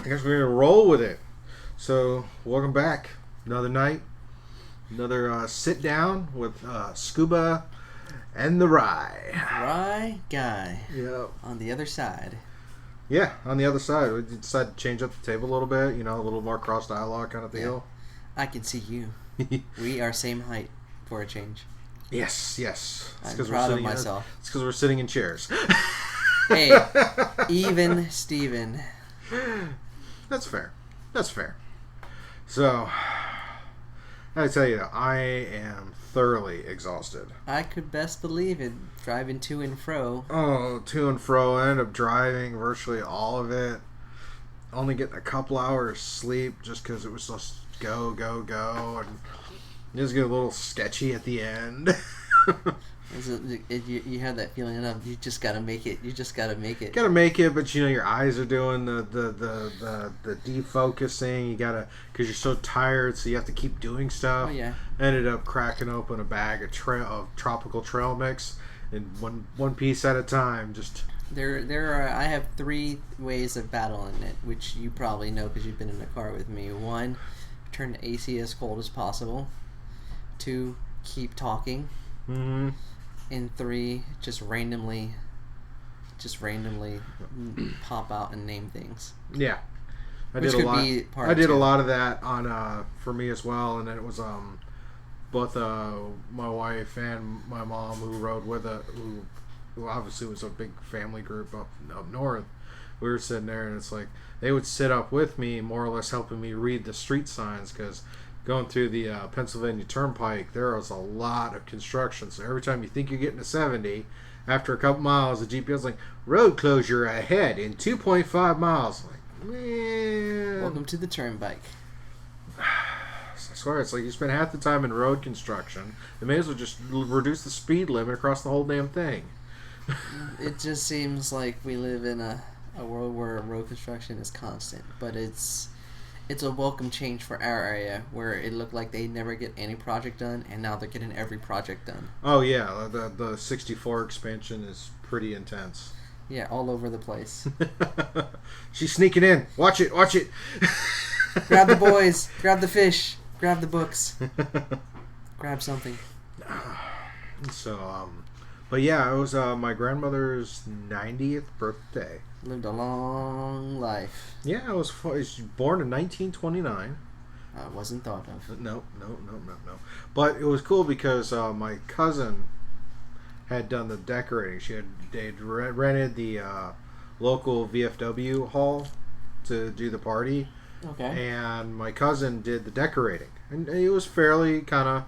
I guess we're gonna roll with it. So, welcome back. Another night, another sit down with Scuba and the Rye. Rye guy. Yeah. On the other side. Yeah, on the other side, we decided to change up the table a little bit. You know, a little more cross dialogue kind of deal. I can see you. We are same height for a change. Yes. I'm proud of myself. It's because we're sitting in chairs. Hey, even Steven. That's fair. So, I tell you, I am thoroughly exhausted. I could best believe it, driving to and fro. Oh, to and fro. I ended up driving virtually all of it. Only getting a couple hours sleep just because it was just go. And it was getting a little sketchy at the end. You had that feeling of you just gotta make it. Gotta make it, but you know your eyes are doing the defocusing. You gotta, because you're so tired, so you have to keep doing stuff. Oh yeah. Ended up cracking open a bag of tropical trail mix, and one piece at a time. Just there are. I have 3 ways of battling it, which you probably know because you've been in the car with me. 1, turn the AC as cold as possible. 2, keep talking. Mm-hmm. And 3, just randomly pop out and name things. Yeah, I Which did a could lot. be part I did two. a lot of that on for me as well, and then it was both my wife and my mom who rode with it, who obviously was a big family group up north. We were sitting there, and it's like they would sit up with me, more or less helping me read the street signs, because going through the Pennsylvania Turnpike, there was a lot of construction. So every time you think you're getting to 70, after a couple miles, the GPS is like, road closure ahead in 2.5 miles. Like, man. Welcome to the Turnpike. I swear, it's like you spend half the time in road construction. They may as well just reduce the speed limit across the whole damn thing. It just seems like we live in a world where road construction is constant, but it's a welcome change for our area, where it looked like they never get any project done, and now they're getting every project done. Oh yeah, the 64 expansion is pretty intense. Yeah, all over the place. She's sneaking in. Watch it. Grab the boys. Grab the fish. Grab the books. Grab something. So, but yeah, it was my grandmother's 90th birthday. Lived a long life. Yeah, I was born in 1929. Wasn't thought of. No. But it was cool because my cousin had done the decorating. They'd rented the local VFW hall to do the party. Okay. And my cousin did the decorating, and it was fairly kind of.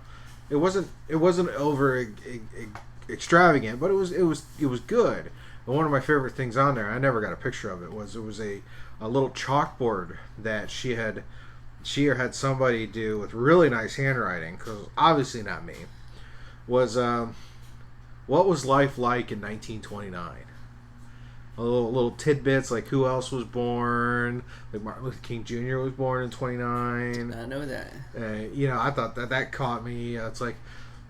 It wasn't over extravagant, but it was good. And one of my favorite things on there, I never got a picture of it, was a little chalkboard that she had somebody do with really nice handwriting, because obviously not me, was what was life like in 1929? A little tidbits, like who else was born, like Martin Luther King Jr. was born in 29. I know that. I thought that caught me. It's like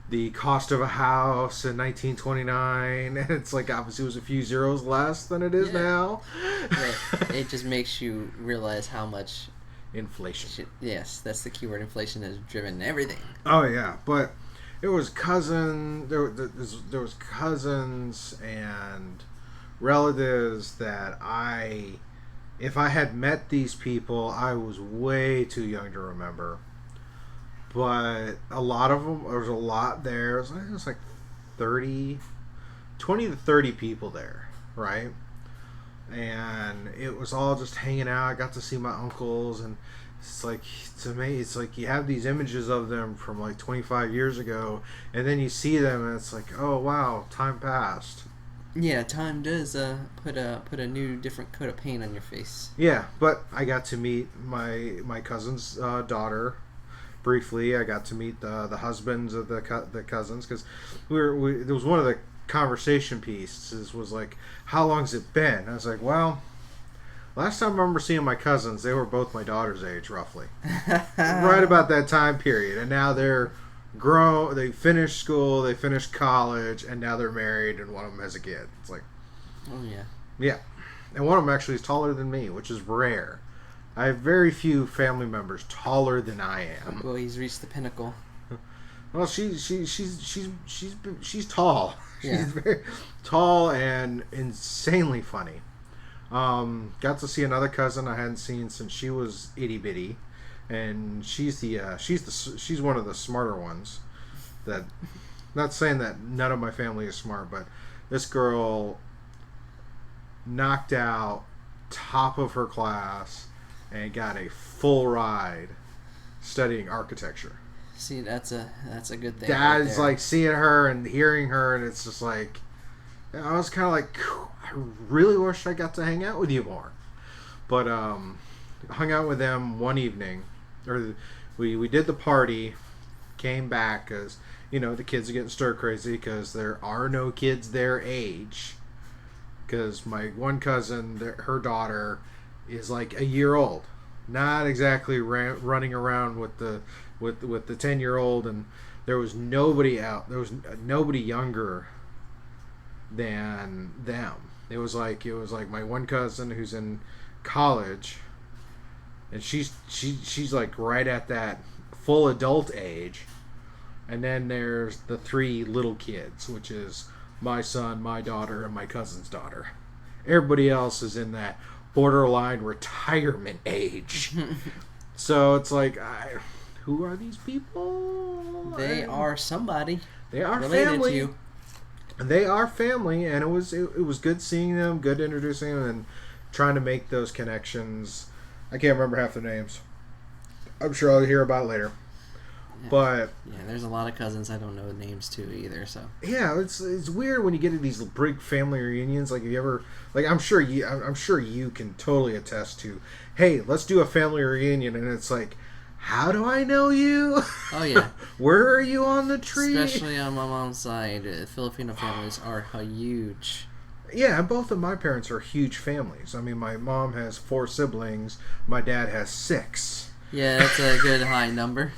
the cost of a house in 1929, and it's like obviously it was a few zeros less than it is now. Yeah, it just makes you realize how much inflation. Yes, that's the keyword. Inflation has driven everything. Oh yeah, but it was there was cousins and relatives that if I had met these people, I was way too young to remember. But a lot of them, there was a lot there. It was like 20 to 30 people there, right? And it was all just hanging out. I got to see my uncles, and it's like, to me, it's like you have these images of them from like 25 years ago, and then you see them, and it's like, oh wow, time passed. Yeah, time does put a new, different coat of paint on your face. Yeah, but I got to meet my cousin's daughter. Briefly, I got to meet the husbands of the cousins, because there was one of the conversation pieces was like, how long's it been? I was like, well, last time I remember seeing my cousins, they were both my daughter's age, roughly. Right about that time period. And now they're grown, they finished school, they finished college, and now they're married, and one of them has a kid. It's like, oh yeah. Yeah. And one of them actually is taller than me, which is rare. I have very few family members taller than I am. Well, he's reached the pinnacle. Well, she's tall. Yeah. She's very tall and insanely funny. Got to see another cousin I hadn't seen since she was itty bitty, and she's one of the smarter ones. That, not saying that none of my family is smart, but this girl knocked out top of her class and got a full ride studying architecture. See, that's a good thing. Dad's like seeing her and hearing her, and it's just like, I was kind of like, I really wish I got to hang out with you more. But hung out with them one evening, or we did the party, came back because the kids are getting stir crazy because there are no kids their age. Because my one cousin, her daughter, is like a year old, not exactly running around with the 10-year-old, and there was nobody out. There was nobody younger than them. It was like my one cousin who's in college, and she's like right at that full adult age, and then there's the 3 little kids, which is my son, my daughter, and my cousin's daughter. Everybody else is in that borderline retirement age. So it's like, who are these people? They are somebody. They are related family. To you. They are family, and it was good seeing them, good introducing them, and trying to make those connections. I can't remember half their names. I'm sure I'll hear about it later. Yeah. But yeah, there's a lot of cousins I don't know the names to either. So yeah, it's weird when you get to these big family reunions. Like, have you ever, like, I'm sure you can totally attest to, hey, let's do a family reunion, and it's like, how do I know you? Oh yeah. Where are you on the tree? Especially on my mom's side, Filipino families are huge. Yeah, both of my parents are huge families. I mean, my mom has 4 siblings. My dad has 6. Yeah, that's a good high number.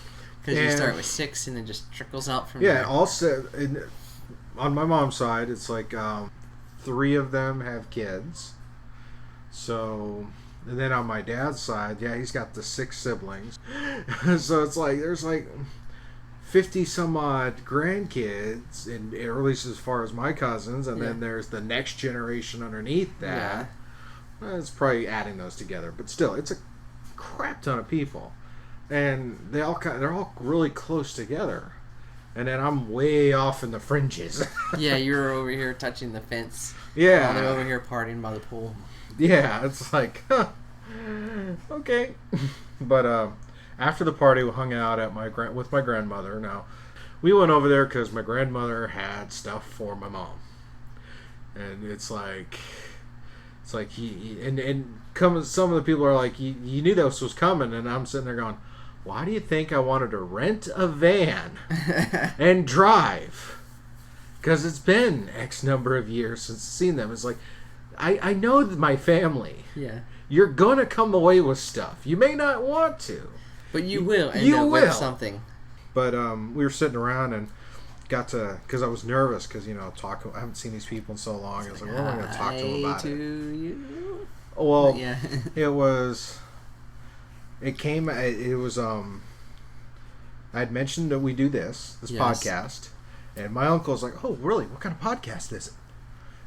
Because you start with 6 and it just trickles out from there. Yeah, also, on my mom's side, it's like 3 of them have kids. So, and then on my dad's side, yeah, he's got the 6 siblings. So it's like, there's like 50 some odd grandkids, and or at least as far as my cousins, and then there's the next generation underneath that. Yeah. Well, it's probably adding those together, but still, it's a crap ton of people. And they're all really close together, and then I'm way off in the fringes. Yeah, you're over here touching the fence. Yeah, they're over here partying by the pool. Yeah, it's like, okay. But after the party, we hung out at with my grandmother. Now, we went over there because my grandmother had stuff for my mom, and it's like some of the people are like, you knew this was coming, and I'm sitting there going, why do you think I wanted to rent a van and drive? Because it's been X number of years since I've seen them. It's like, I know my family. Yeah. You're going to come away with stuff. You may not want to. But you will end up with something. But we were sitting around and got to, because I was nervous because, I haven't seen these people in so long. I was like, what am I going to talk to them about you? Well, yeah. it was... I had mentioned that we do this podcast, and my uncle's like, oh, really? What kind of podcast is it?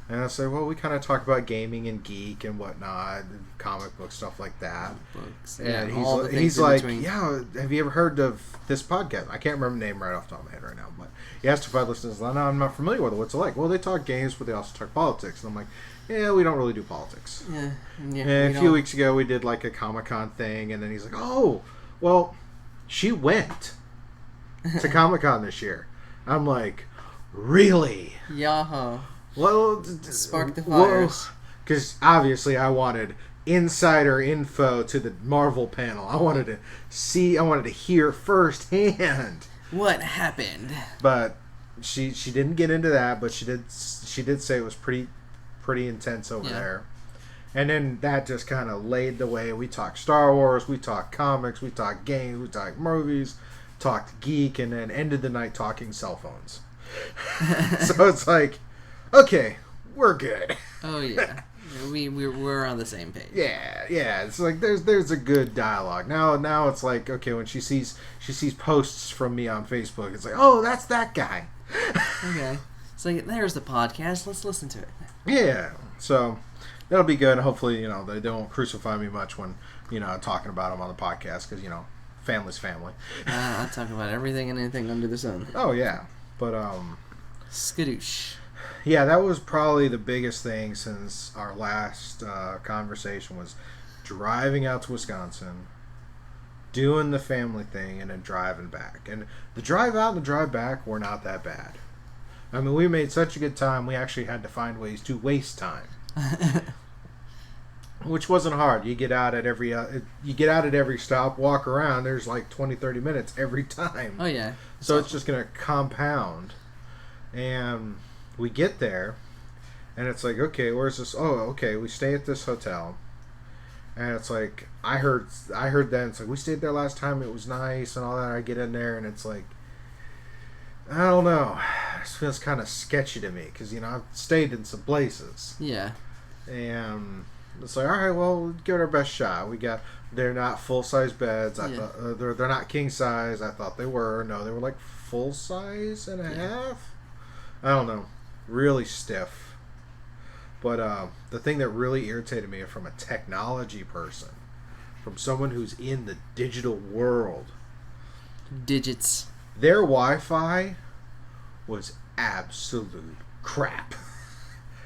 And I said, well, we kind of talk about gaming and geek and whatnot, and comic book stuff like that. Books. And yeah, he's like, yeah, have you ever heard of this podcast? I can't remember the name right off the top of my head right now, but he asked if I'd listen to this. No, I'm not familiar with it. What's it like? Well, they talk games, but they also talk politics. And I'm like, yeah, we don't really do politics. Yeah. And a few weeks ago, we did like a Comic-Con thing, and then he's like, oh, well, she went to Comic-Con this year. I'm like, really? Yeah. Well, spark the fires. Because obviously I wanted insider info to the Marvel panel. I wanted to hear firsthand what happened. But she didn't get into that, but she did say it was pretty intense over there. And then that just kind of laid the way. We talked Star Wars, we talked comics, we talked games, we talked movies, talked geek, and then ended the night talking cell phones. So it's like, okay, we're good. Oh yeah. we're on the same page. Yeah. It's like there's a good dialogue. Now it's like, okay, when she sees posts from me on Facebook, it's like, oh, that's that guy. Okay. It's like, there's the podcast. Let's listen to it. Yeah. So that'll be good. Hopefully, they don't crucify me much when talking about them on the podcast, because family's family. I talk about everything and anything under the sun. Oh yeah, but skadoosh. Yeah, that was probably the biggest thing since our last conversation, was driving out to Wisconsin, doing the family thing, and then driving back. And the drive out and the drive back were not that bad. I mean, we made such a good time, we actually had to find ways to waste time. Which wasn't hard. You get out at every stop, walk around, there's like 20-30 minutes every time. Oh yeah. So it's just going to compound. And we get there, and it's like, okay, where's this? Oh, okay, we stay at this hotel. And it's like, I heard then, it's like, we stayed there last time, it was nice and all that. I get in there, and it's like, I don't know. This feels kind of sketchy to me, because, I've stayed in some places. Yeah. And it's like, all right, well, we'll give it our best shot. They're not full-size beds. I thought they're not king-size. I thought they were. No, they were like full-size and a half. I don't know. Really stiff. But the thing that really irritated me from a technology person, from someone who's in the digital world, digits, their Wi-Fi was absolute crap.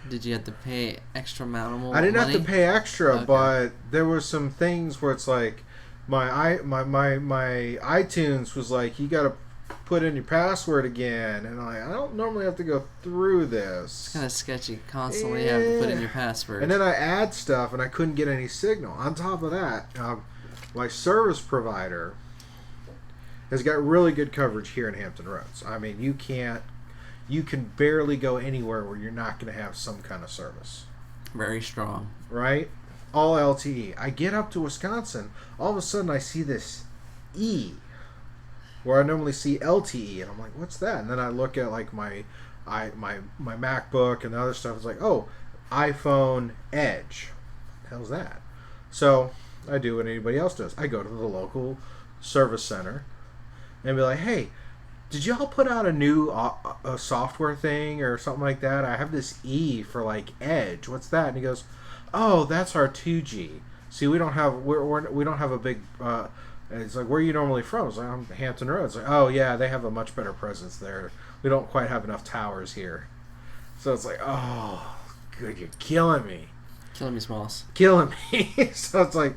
Did you have to pay extra amount of money? I didn't have to pay extra, okay. But there were some things where it's like my iTunes was like, you got to put in your password again, and I don't normally have to go through this. It's kind of sketchy. Constantly have to put in your password. And then I add stuff, and I couldn't get any signal. On top of that, my service provider has got really good coverage here in Hampton Roads. I mean, you can barely go anywhere where you're not going to have some kind of service. Very strong. Right? All LTE. I get up to Wisconsin, all of a sudden I see this E, where I normally see LTE, and I'm like, what's that? And then I look at like my MacBook and the other stuff. It's like, oh, iPhone Edge. What the hell's that? So I do what anybody else does. I go to the local service center and be like, hey, did y'all put out a new a software thing or something like that? I have this E for like Edge. What's that? And he goes, oh, that's our 2G. See, we don't have we don't have a big. It's like, where are you normally from? It's like, I'm Hampton Roads. Like, oh yeah, they have a much better presence there. We don't quite have enough towers here. So it's like, oh, good, you're killing me. Killing me, Smalls. Killing me. So it's like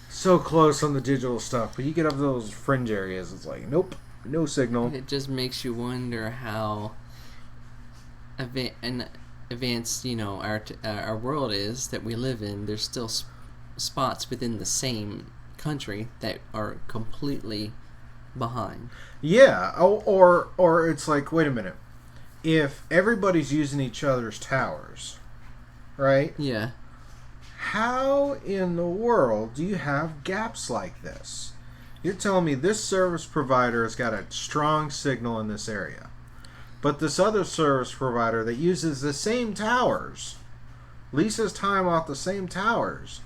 so close on the digital stuff, but you get up to those fringe areas, it's like, nope, no signal. It just makes you wonder how advanced, our world is that we live in. There's still spots within the same country that are completely behind. Yeah, or it's like, wait a minute, if everybody's using each other's towers, right? Yeah. How in the world do you have gaps like this? You're telling me this service provider has got a strong signal in this area, but this other service provider that uses the same towers, leases time off the same towers,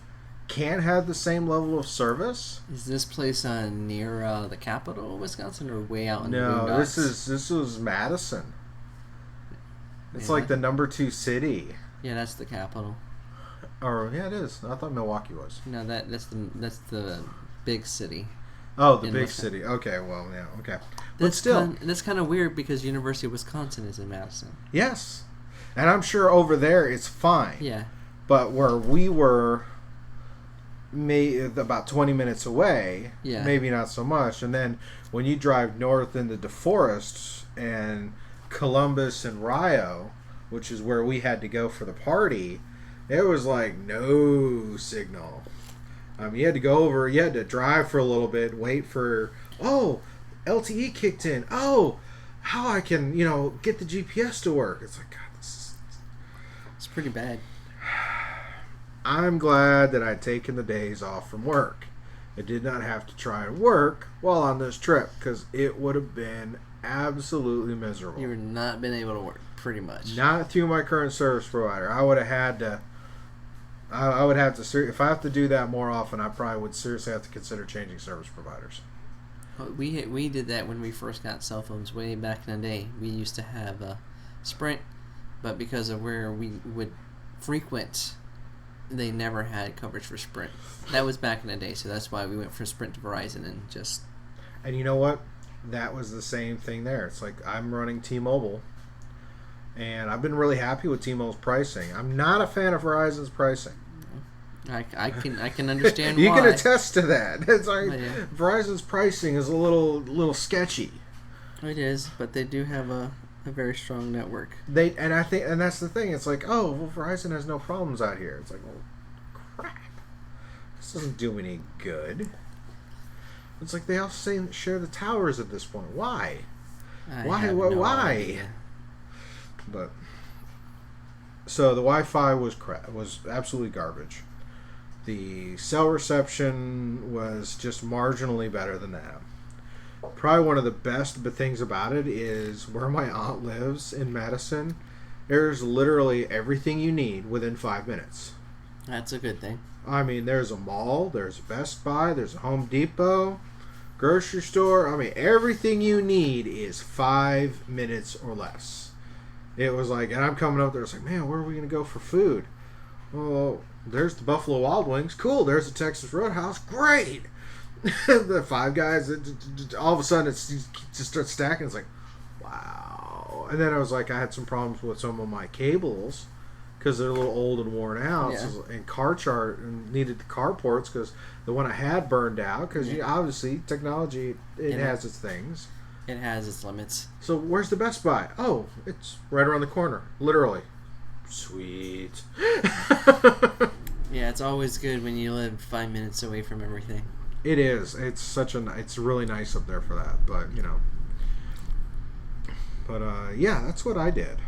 can't have the same level of service? Is this place near the capital of Wisconsin, or way out in the boondocks? No, this was Madison. It's like the number 2 city. Yeah, that's the capital. Or yeah, it is. I thought Milwaukee was. No, that's the big city. Oh, the big city. Okay, well, yeah, okay. But still, that's kind of weird because University of Wisconsin is in Madison. Yes, and I'm sure over there it's fine. Yeah. But where we were, about 20 minutes away, maybe not so much. And then when you drive north into DeForest and Columbus and Rio, which is where we had to go for the party, it was like no signal. You had to go over, you had to drive for a little bit, wait for, LTE kicked in. Oh, how I can, get the GPS to work. It's like, God, it's pretty bad. I'm glad that I'd taken the days off from work. I did not have to try and work while on this trip, because it would have been absolutely miserable. You would not been able to work. Pretty much. Not through my current service provider. I would have had to. I would have to. If I have to do that more often, I probably would seriously have to consider changing service providers. We did that when we first got cell phones way back in the day. We used to have Sprint, but because of where we would frequent, they never had coverage for Sprint. That was back in the day, so that's why we went from Sprint to Verizon and just... And you know what? That was the same thing there. It's like I'm running T-Mobile, and I've been really happy with T-Mobile's pricing. I'm not a fan of Verizon's pricing. I can understand you why. You can attest to that. It's like Yeah. Verizon's pricing is a little sketchy. It is, but they do have a very strong network. I think that's the thing. It's like, oh, well, Verizon has no problems out here. It's like, well, crap. This doesn't do me any good. It's like they all share the towers at this point. Why? Why? But so the Wi-Fi was absolutely garbage. The cell reception was just marginally better than that. Probably one of the best things about it is where my aunt lives in Madison. There's literally everything you need within 5 minutes. That's a good thing. I mean, there's a mall, there's a Best Buy, there's a Home Depot, grocery store. I mean, everything you need is 5 minutes or less. It was like, and I'm coming up there, it's like, man, where are we going to go for food? Well, there's the Buffalo Wild Wings. Cool, there's the Texas Roadhouse. Great! The Five Guys, all of a sudden it just starts stacking. It's like, wow. And then I was like, I had some problems with some of my cables because they're a little old and worn out, and car chart and needed the car ports because the one I had burned out because obviously technology it has its things. It has its limits. So where's the Best Buy? Oh, it's right around the corner, literally. Sweet. Yeah, it's always good when you live 5 minutes away from everything. It is. It's really nice up there for that. But yeah, that's what I did.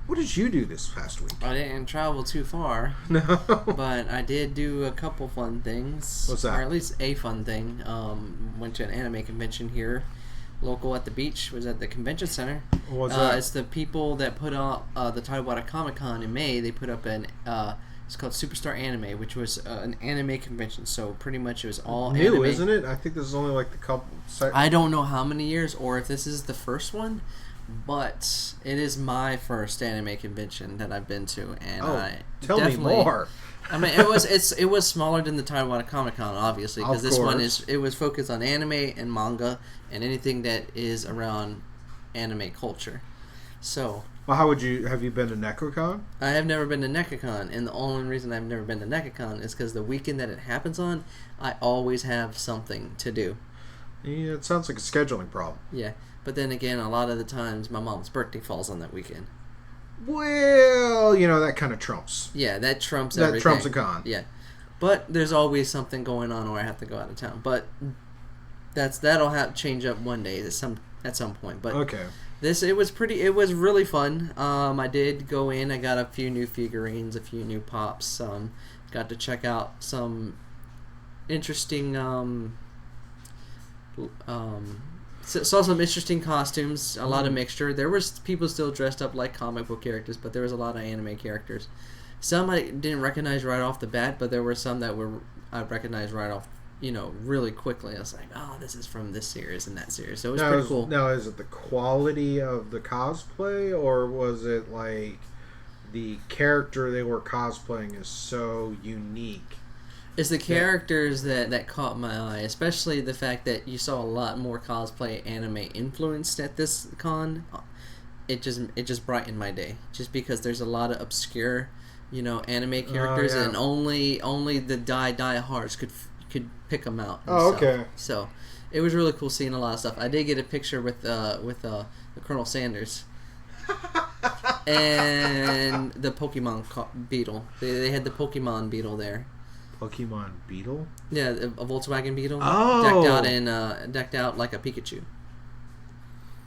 What did you do this past week? I didn't travel too far. No. But I did do a couple fun things. What's that? Or at least a fun thing. Went to an anime convention here, local at the beach. Was at the convention center. What's that? It's the people that put up the Tidewater Comic Con in May. They put up an it's called Superstar Anime, which was an anime convention. So pretty much it was all new, anime. Isn't it? I think this is only like the couple. I don't know how many years or if this is the first one, but it is my first anime convention that I've been to, and tell me more. I mean, it was smaller than the Tidewater Comic Con, obviously, because this one was focused on anime and manga and anything that is around anime culture. So. Well, have you been to NecoCon? I have never been to NecoCon, and the only reason I've never been to NecoCon is because the weekend that it happens on, I always have something to do. Yeah, it sounds like a scheduling problem. Yeah, but then again, a lot of the times my mom's birthday falls on that weekend. Well, that kind of trumps. Yeah, that trumps everything. That trumps a con. Yeah, but there's always something going on where I have to go out of town. But that'll change up one day at some point. But okay. It was really fun. I did go in. I got a few new figurines, a few new pops. Got to check out some interesting. Saw some interesting costumes. A lot of mixture. There was people still dressed up like comic book characters, but there was a lot of anime characters. Some I didn't recognize right off the bat, but there were some that I recognized right off. Really quickly. I was like, oh, this is from this series and that series. So it was pretty cool. Now, is it the quality of the cosplay, or was it like the character they were cosplaying is so unique? It's the characters that caught my eye, especially the fact that you saw a lot more cosplay anime influenced at this con. It just brightened my day, just because there's a lot of obscure, anime characters, and only the die-hards could pick them out. Okay. So it was really cool seeing a lot of stuff. I did get a picture with the Colonel Sanders and the Pokemon Beetle. They had the Pokemon Beetle there. Pokemon Beetle? Yeah, a Volkswagen Beetle. Oh. Decked out like a Pikachu.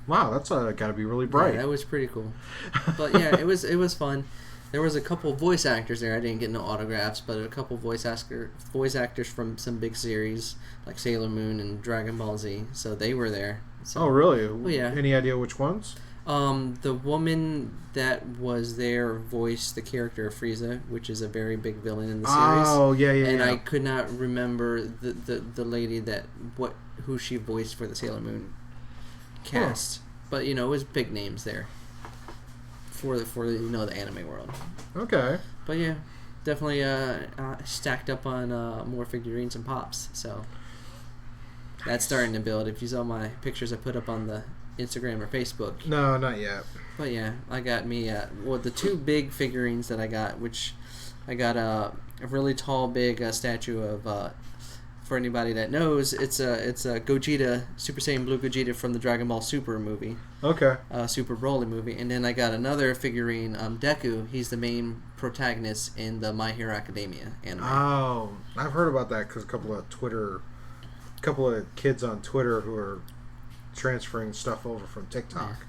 Wow, that's got to be really bright. Yeah, that was pretty cool. But yeah, it was fun. There was a couple voice actors there. I didn't get no autographs, but a couple voice actors from some big series like Sailor Moon and Dragon Ball Z. So they were there. So, oh, really? Well, yeah. Any idea which ones? The woman that was there voiced the character of Frieza, which is a very big villain in the series. Oh, yeah. And I could not remember the lady who she voiced for the Sailor Moon cast. But, it was big names there for the anime world. Okay. But yeah, definitely stacked up on more figurines and pops. So that's starting to build. If you saw my pictures I put up on the Instagram or Facebook. No, not yet. But yeah, I got me the two big figurines that I got, which I got a really tall, big statue of. For anybody that knows, it's a Gogeta, Super Saiyan Blue Gogeta from the Dragon Ball Super movie. Okay. Super Broly movie, and then I got another figurine, Deku. He's the main protagonist in the My Hero Academia anime. Oh, I've heard about that because a couple of kids on Twitter who are transferring stuff over from TikTok. Yeah.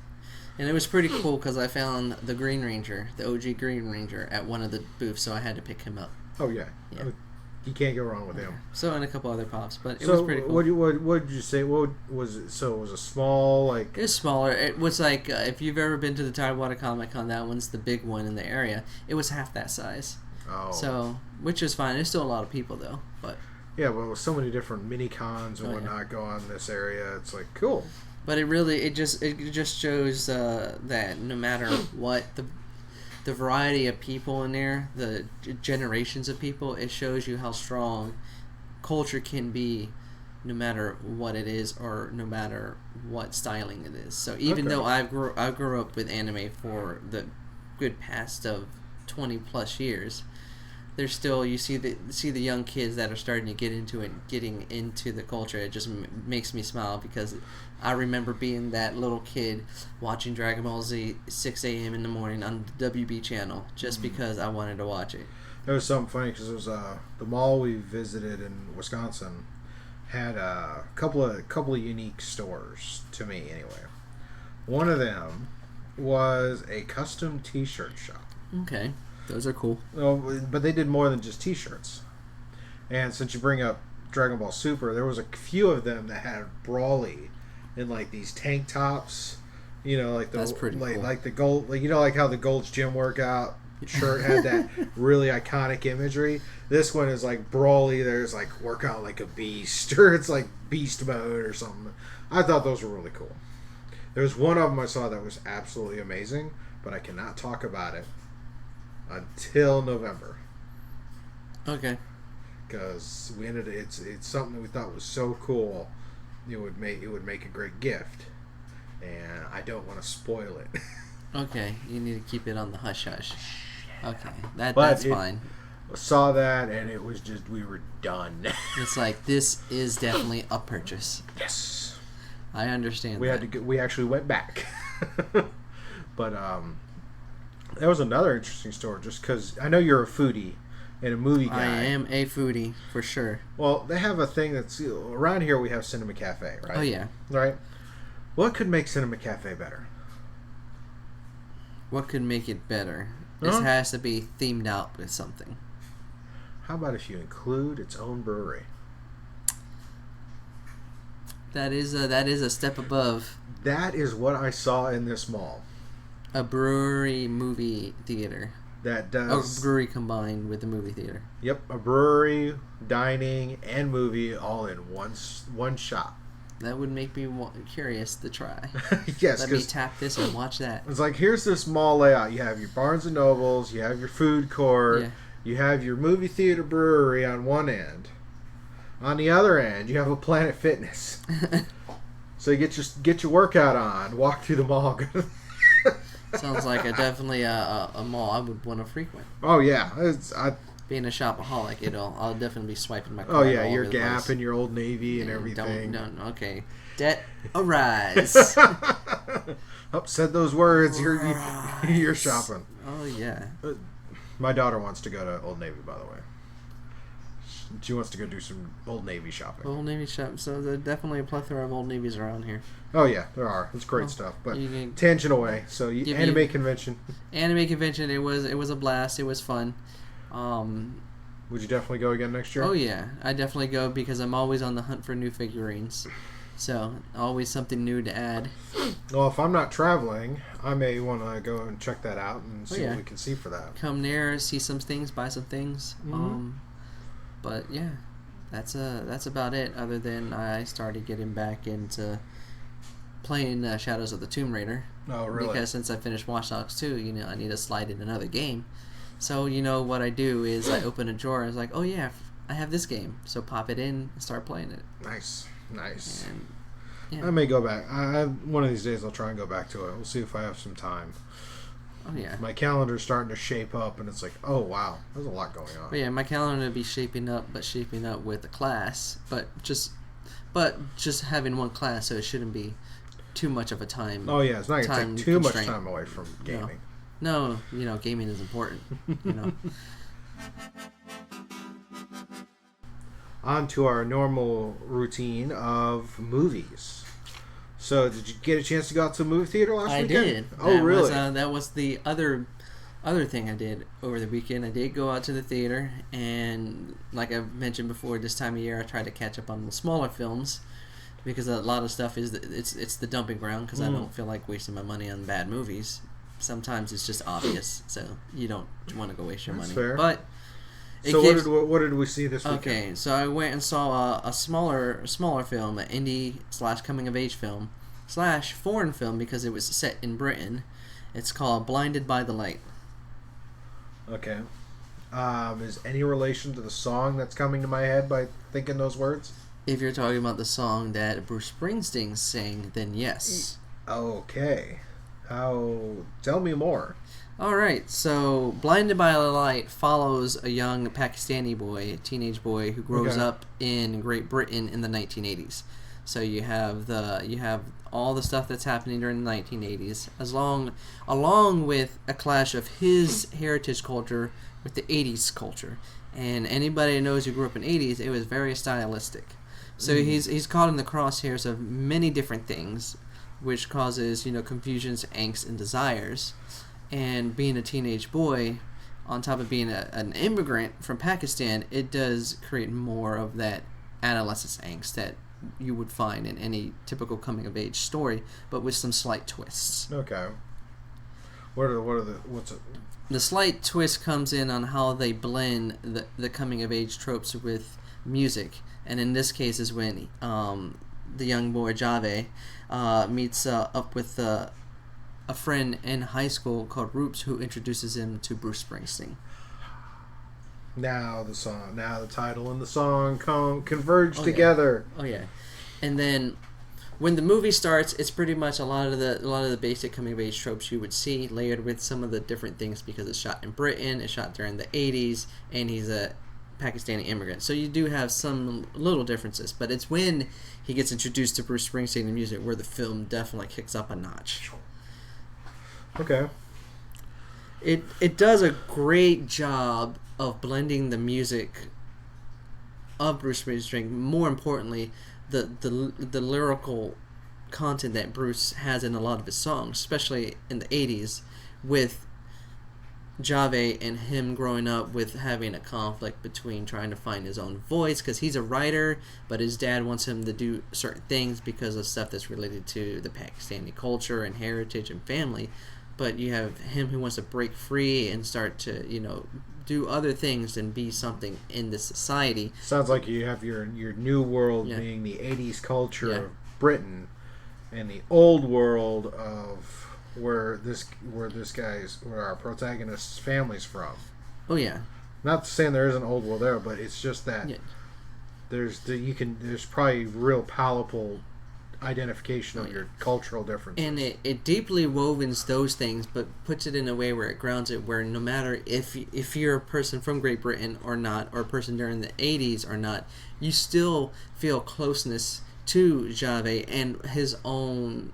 And it was pretty cool because I found the Green Ranger, the OG Green Ranger, at one of the booths, so I had to pick him up. Oh yeah. You can't go wrong with him. So, and a couple other pops, but it was pretty cool. What did you say? What was it? So it was a small, like... It was smaller. It was like, if you've ever been to the Tidewater Comic Con, that one's the big one in the area. It was half that size. Oh. So, which is fine. There's still a lot of people, though. But yeah, well, with so many different mini-cons and whatnot go on in this area, it's like, cool. But it just shows that no matter what, the variety of people in there, the generations of people, it shows you how strong culture can be no matter what it is or no matter what styling it is. So even though I grew up with anime for the good past of 20 plus years, there's still, you see the young kids that are starting to get into it, getting into the culture. It just makes me smile because I remember being that little kid watching Dragon Ball Z 6 a.m. in the morning on the WB channel just because I wanted to watch it. There was something funny because it was the mall we visited in Wisconsin had a couple of unique stores to me anyway. One of them was a custom T-shirt shop. Okay, those are cool. But they did more than just T-shirts. And since you bring up Dragon Ball Super, there was a few of them that had Brawly in like these tank tops, like the That's pretty cool. Like the gold, like how the Gold's Gym workout shirt had that really iconic imagery. This one is like Brawly. There's like workout like a beast, or it's like beast mode or something. I thought those were really cool. There's one of them I saw that was absolutely amazing, but I cannot talk about it until November. Okay. Because it's something that we thought was so cool. It would make a great gift, and I don't want to spoil it. Okay, you need to keep it on the hush hush. Okay, that's fine. Saw that, and it was just, we were done. It's like, this is definitely a purchase. Yes, I understand. We actually went back, but there was another interesting store. Just because I know you're a foodie and a movie guy. I am a foodie for sure. Well, they have a thing that's around here. We have Cinema Cafe, right? Oh yeah. Right. What could make Cinema Cafe better? What could make it better? This has to be themed out with something. How about if you include its own brewery? That is a step above. That is what I saw in this mall. A brewery movie theater. That does. A brewery combined with the movie theater. Yep, a brewery, dining, and movie all in one shop. That would make me curious to try. Yes. Let me tap this and watch that. It's like, here's this mall layout. You have your Barnes & Nobles, you have your food court, you have your movie theater brewery on one end. On the other end, you have a Planet Fitness. So you get your workout on, walk through the mall. Sounds like definitely a mall I would want to frequent. Oh yeah, being a shopaholic, I'll definitely be swiping my card. Oh yeah, your Gap and your Old Navy and everything. Okay, debt arise. Said those words. You're shopping. Oh yeah. My daughter wants to go to Old Navy, by the way. She wants to go do some Old Navy shopping. Old Navy shop. So there's definitely a plethora of Old Navies around here. Oh yeah, there are. It's great stuff. But tangent away. So anime convention. Anime convention. It was a blast. It was fun. Would you definitely go again next year? Oh yeah, I definitely go because I'm always on the hunt for new figurines. So always something new to add. Well, if I'm not traveling, I may want to go and check that out and see what we can see for that. Come near, see some things, buy some things. Mm-hmm. But yeah, that's about it. Other than I started getting back into playing Shadows of the Tomb Raider. Oh, really? Because since I finished Watch Dogs 2, I need to slide in another game. So what I do is I open a drawer and it's like, oh yeah, I have this game. So pop it in and start playing it. Nice. And, yeah. I may go back. One of these days I'll try and go back to it. We'll see if I have some time. Oh yeah. My calendar's starting to shape up, and it's like, oh wow, there's a lot going on. But yeah, my calendar will be shaping up with a class, but just having one class, so it shouldn't be too much of a time. Oh yeah, it's not going to take too much time away from gaming. No, gaming is important. On to our normal routine of movies. So, did you get a chance to go out to the movie theater last weekend? I did. Oh, really? That was the other thing I did over the weekend. I did go out to the theater, and like I mentioned before, this time of year I try to catch up on the smaller films because a lot of stuff it's the dumping ground because I don't feel like wasting my money on bad movies. Sometimes it's just obvious, so you don't want to go waste your money. Fair. But what did we see this weekend? Okay, so I went and saw a smaller film, an indie / coming of age film / foreign film because it was set in Britain. It's called Blinded by the Light. Okay. Is any relation to the song that's coming to my head by thinking those words? If you're talking about the song that Bruce Springsteen sang, then yes. Okay. Tell me more. Alright, so Blinded by the Light follows a young Pakistani boy, a teenage boy who grows up in Great Britain in the 1980s. So you have all the stuff that's happening during the 1980s, along with a clash of his heritage culture with the 80s culture. And anybody who knows who grew up in the 80s, it was very stylistic. So he's caught in the crosshairs of many different things, which causes confusions, angst, and desires. And being a teenage boy, on top of being an immigrant from Pakistan, it does create more of that adolescence angst that you would find in any typical coming-of-age story, but with some slight twists. Okay. What's it? The slight twist comes in on how they blend the coming-of-age tropes with music. And in this case is when the young boy, Jave, meets up with a friend in high school called Roops, who introduces him to Bruce Springsteen. Now the title and the song converge together. Oh yeah, and then when the movie starts, it's pretty much a lot of the basic coming of age tropes you would see, layered with some of the different things because it's shot in Britain, it's shot during the 80s, and he's a Pakistani immigrant. So you do have some little differences, but it's when he gets introduced to Bruce Springsteen and music where the film definitely kicks up a notch. Okay. It does a great job of blending the music of Bruce Springsteen. More importantly, the lyrical content that Bruce has in a lot of his songs, especially in the 80s, with Jave and him growing up with having a conflict between trying to find his own voice because he's a writer, but his dad wants him to do certain things because of stuff that's related to the Pakistani culture and heritage and family. But you have him who wants to break free and start to, do other things and be something in this society. Sounds like you have your new world being the 80s culture of Britain and the old world of where our protagonist's family's from. Oh yeah. Not saying there isn't old world there, but it's just that there's probably real palpable identification of your cultural differences. And it deeply wovens those things, but puts it in a way where it grounds it, where no matter if you're a person from Great Britain or not, or a person during the 80s or not, you still feel closeness to Jave and his own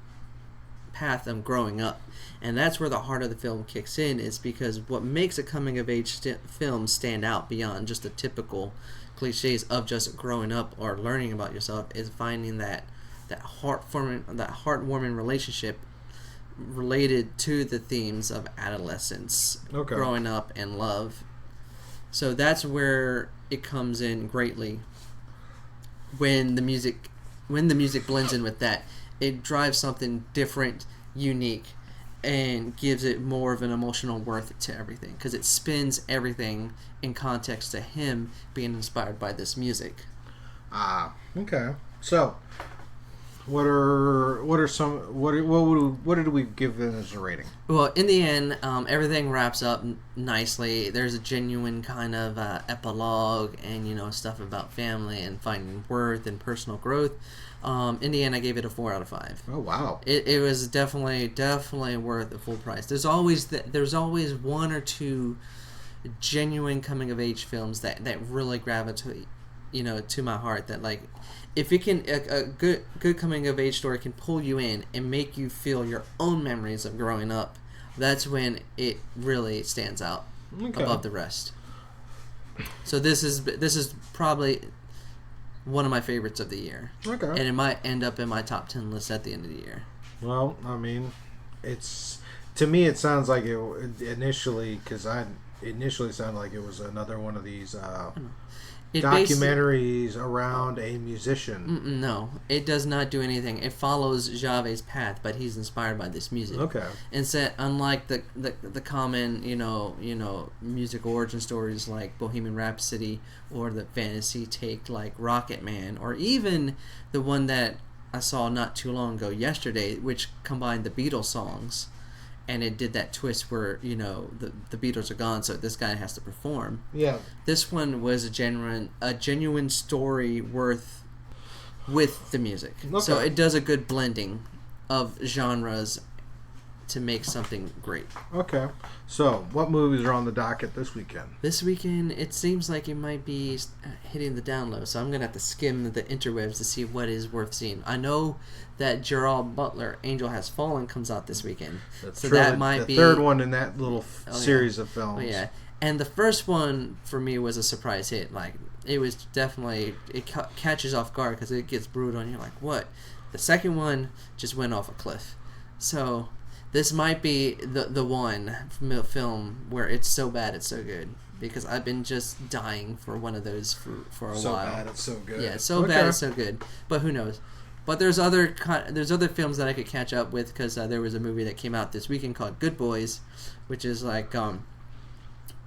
path of growing up. And that's where the heart of the film kicks in, is because what makes a coming-of-age film stand out beyond just the typical cliches of just growing up or learning about yourself is finding that heartwarming relationship related to the themes of adolescence, growing up, and love. So that's where it comes in greatly when the music when the music blends in with that, it drives something different, unique, and gives it more of an emotional worth to everything, because it spins everything in context to him being inspired by this music. Okay. So, what did we give it as a rating? Well, in the end, everything wraps up nicely. There's a genuine kind of epilogue, and stuff about family and finding worth and personal growth. In the end, I gave it a 4 out of 5. Oh wow! It was definitely worth the full price. There's always one or two genuine coming of age films that really gravitate to my heart. That, like, if it can, a good coming of age story can pull you in and make you feel your own memories of growing up, that's when it really stands out above the rest. So this is probably one of my favorites of the year. Okay. And it might end up in my top 10 list at the end of the year. Well, I mean, to me it sounds like it initially, because I initially sounded like it was another one of these documentaries around a musician. No, it does not do anything. It follows Jave's path, but he's inspired by this music. Okay. Instead, unlike the common music origin stories like Bohemian Rhapsody or the fantasy take like Rocket Man, or even the one that I saw not too long ago, Yesterday, which combined the Beatles songs. And it did that twist where, the Beatles are gone, so this guy has to perform. Yeah. This one was a genuine story with the music. Okay. So it does a good blending of genres to make something great. Okay. So, what movies are on the docket this weekend? This weekend, it seems like it might be hitting the down low, so I'm going to have to skim the interwebs to see what is worth seeing. I know that Gerald Butler, Angel Has Fallen, comes out this weekend. So that might be the third one in that little series of films. Oh, yeah. And the first one, for me, was a surprise hit. Like, it was definitely, it catches off guard because it gets brutal, and you're like, what? The second one just went off a cliff. So this might be the one film where it's so bad it's so good, because I've been just dying for one of those for a while. So bad it's so good. Yeah, so bad it's so good. But who knows? But there's other films that I could catch up with, because there was a movie that came out this weekend called Good Boys, which is like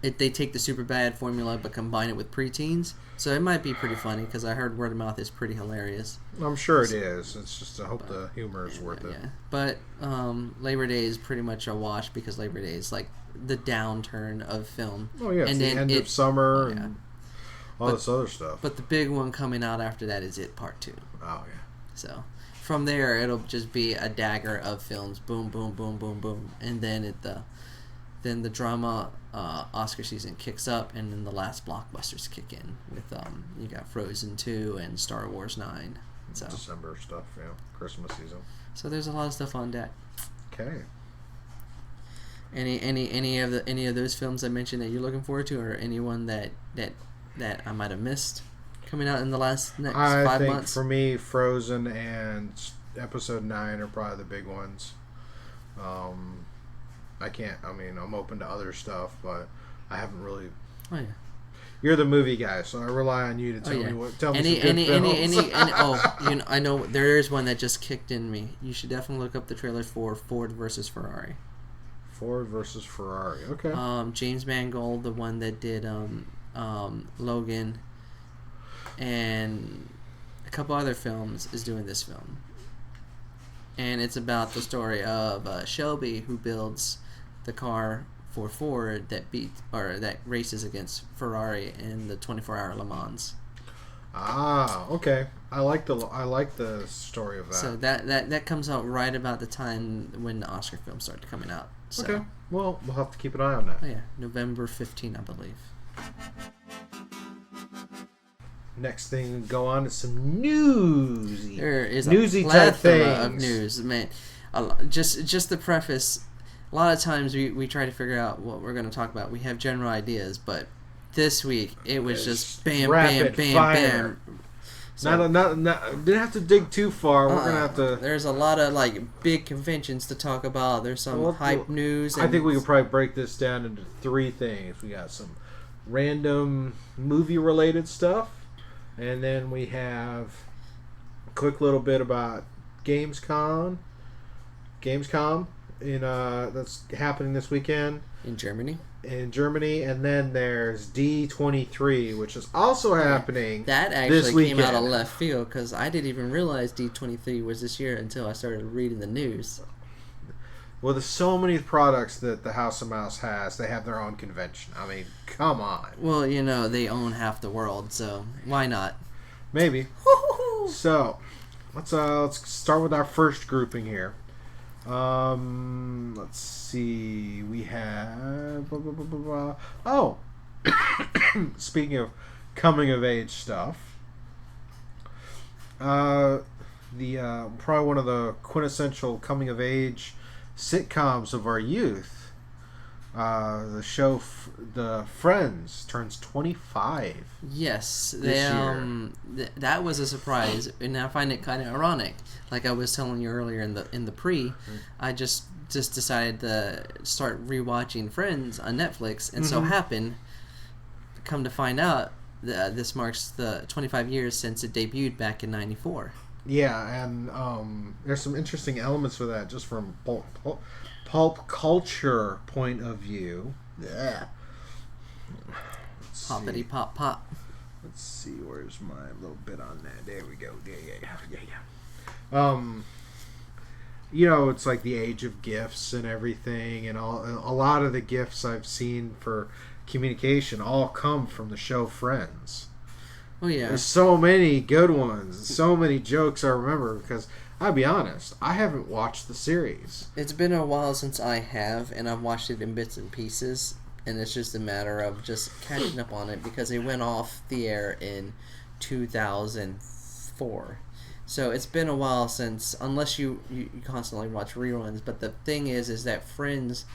they take the super bad formula but combine it with preteens. So it might be pretty funny, because I heard word of mouth is pretty hilarious. I'm sure it is. It's just, I hope the humor is worth it. Yeah. But Labor Day is pretty much a wash, because Labor Day is like the downturn of film. Oh yeah, it's the end of summer and all this other stuff. But the big one coming out after that is It Part 2. Oh yeah. So from there, it'll just be a dagger of films. Boom, boom, boom, boom, boom. And then then the drama Oscar season kicks up, and then the last blockbusters kick in with you got Frozen 2 and Star Wars 9. So December stuff, yeah, Christmas season. So there's a lot of stuff on deck. Okay. Any of those films I mentioned that you're looking forward to, or anyone that I might have missed coming out in the next 5 months? I think for me, Frozen and Episode 9 are probably the big ones. I'm open to other stuff, but I haven't really. Oh yeah. You're the movie guy, so I rely on you to tell me what. Tell me some good films. I know there is one that just kicked in me. You should definitely look up the trailer for Ford versus Ferrari. Ford versus Ferrari. Okay. James Mangold, the one that did Logan, and a couple other films, is doing this film. And it's about the story of Shelby, who builds the car for Ford that races against Ferrari in the 24-hour Le Mans. Ah, okay. I like the story of that. So that comes out right about the time when the Oscar films started coming out. So. Okay. Well, we'll have to keep an eye on that. Oh yeah, November 15, I believe. Next thing go on is some newsy. There is newsy a type plethora things. of news, man. Just the preface. A lot of times we try to figure out what we're going to talk about. We have general ideas, but this week it was just bam, bam, bam, bam. So, didn't have to dig too far. We're gonna have to. There's a lot of big conventions to talk about. There's some hype news. I think we could probably break this down into 3 things. We got some random movie related stuff, and then we have quick little bit about GamesCom in that's happening this weekend in Germany. And then there's D23, which is also happening. That actually came out of left field because I didn't even realize D23 was this year until I started reading the news. Well, there's so many products that the House of Mouse has. They have their own convention. I mean, come on. Well, they own half the world, so why not? Maybe. So, let's start with our first grouping here. Let's see. We have. Oh, speaking of coming of age stuff, the probably one of the quintessential coming of age sitcoms of our youth. The show, The Friends, turns 25. Yes, this year. That was a surprise, and I find it kind of ironic. Like I was telling you earlier in the pre, I just decided to start rewatching Friends on Netflix, and so happened, come to find out, this marks the 25 years since it debuted back in '94. Yeah, and there's some interesting elements for that, just from pulp culture point of view. Yeah. Poppity pop pop. Let's see, where's my little bit on that? There we go. Yeah. It's like the age of GIFs and everything, and a lot of the GIFs I've seen for communication all come from the show Friends. Oh yeah. There's so many good ones, so many jokes I remember, because I'll be honest, I haven't watched the series. It's been a while since I have, and I've watched it in bits and pieces, and it's just a matter of just catching up on it because it went off the air in 2004. So it's been a while since, unless you constantly watch reruns. But the thing is that Friends,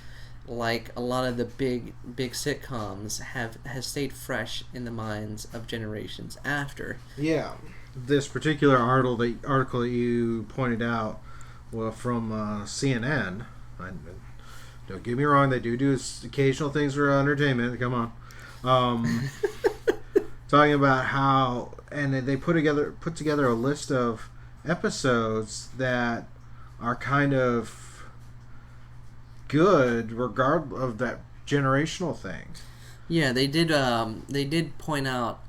like a lot of the big sitcoms, has stayed fresh in the minds of generations after. Yeah, this particular article that you pointed out, well, from CNN. Don't get me wrong; they do occasional things for entertainment. Come on, talking about how, and they put together a list of episodes that are kind of good, regardless of that generational thing. Yeah, they did. They did point out,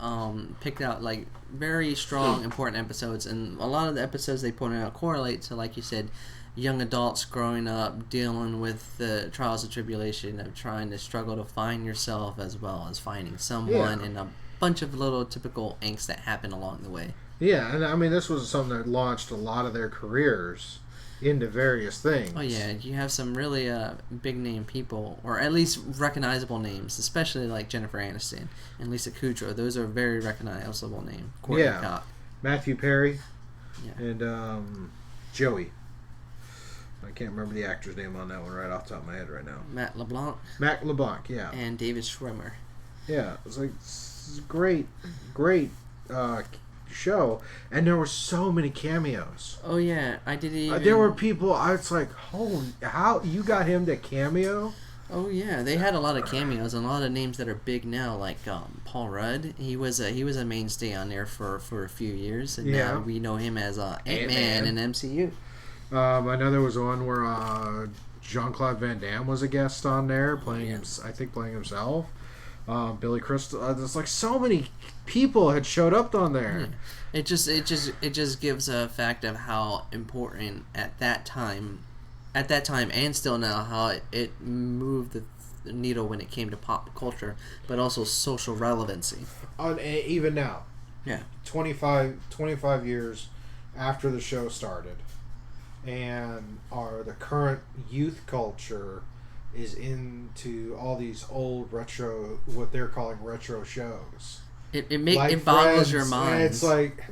picked out like very strong, important episodes, and a lot of the episodes they pointed out correlate to, like you said, young adults growing up, dealing with the trials and tribulation of trying to struggle to find yourself as well as finding someone, and a bunch of little typical angst that happen along the way. Yeah, and I mean, this was something that launched a lot of their careers into various things. Oh yeah, you have some really big name people, or at least recognizable names, especially like Jennifer Aniston and Lisa Kudrow. Those are very recognizable names. Courtney Cox. Matthew Perry, and Joey. I can't remember the actor's name on that one right off the top of my head right now. Matt LeBlanc, yeah. And David Schwimmer. Yeah, it's like great show, and there were so many cameos. Oh yeah, I didn't even... there were people, I was like, holy, how you got him to cameo? Oh yeah, they had a lot of cameos and a lot of names that are big now, like Paul Rudd. He was a mainstay on there for a few years, and now we know him as Ant-Man in MCU. I know there was one where Jean-Claude Van Damme was a guest on there, playing himself. Billy Crystal. There's like so many people had showed up on there. Yeah. It just gives a fact of how important at that time, and still now, how it moved the needle when it came to pop culture, but also social relevancy. Even now. Yeah. 25 years after the show started, and the current youth culture is into all these old retro, what they're calling retro shows. It boggles your mind. And it's like,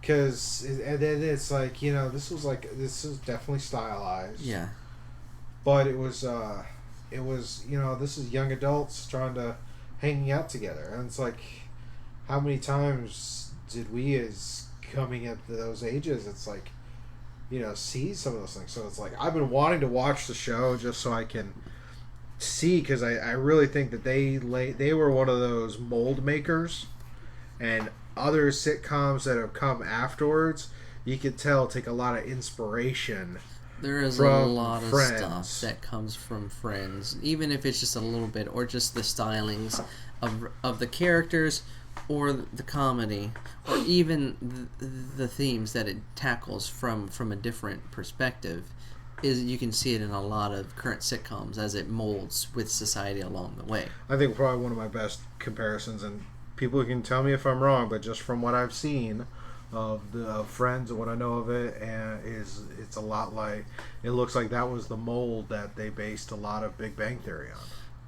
and then it's like, this is definitely stylized. Yeah. But it was this is young adults trying to hanging out together, and it's like, how many times did we, as coming up to those ages, it's like, see some of those things. So it's like, I've been wanting to watch the show just so I can see, because I really think that they were one of those mold makers, and other sitcoms that have come afterwards, you could tell take a lot of inspiration. There is a lot of stuff that comes from Friends, even if it's just a little bit, or just the stylings of the characters, or the comedy, or even the themes that it tackles from a different perspective. You can see it in a lot of current sitcoms as it molds with society along the way. I think probably one of my best comparisons, and people can tell me if I'm wrong, but just from what I've seen of the Friends and what I know of it, and it's a lot like, it looks like that was the mold that they based a lot of Big Bang Theory on.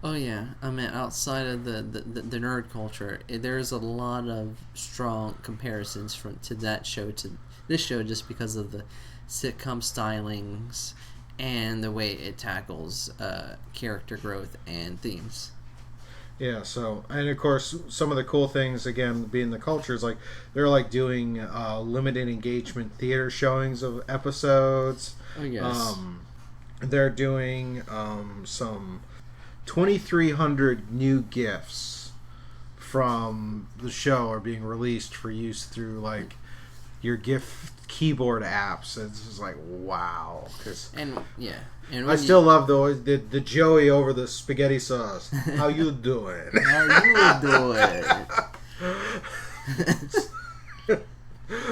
Oh yeah, I mean, outside of the nerd culture, there's a lot of strong comparisons to that show to this show, just because of the sitcom stylings and the way it tackles character growth and themes. Yeah, so, and of course, some of the cool things, again, being the culture, is like, they're like doing limited engagement theater showings of episodes. Oh, yes. They're doing some 2,300 new GIFs from the show are being released for use through, like, your GIF keyboard apps. It's just like, wow. And I still love the Joey over the spaghetti sauce. How you doing? How you doing?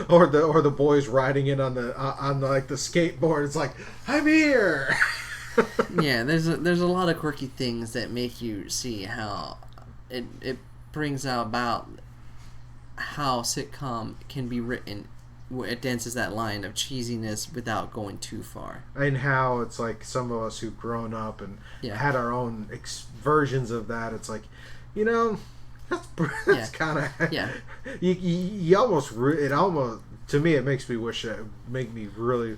or the boys riding in on the like the skateboard. It's like, I'm here. Yeah, there's a lot of quirky things that make you see how it brings out about how sitcom can be written. It dances that line of cheesiness without going too far. And how it's like some of us who've grown up and had our own versions of that. It's like, that's kind of you almost to me it makes me make me really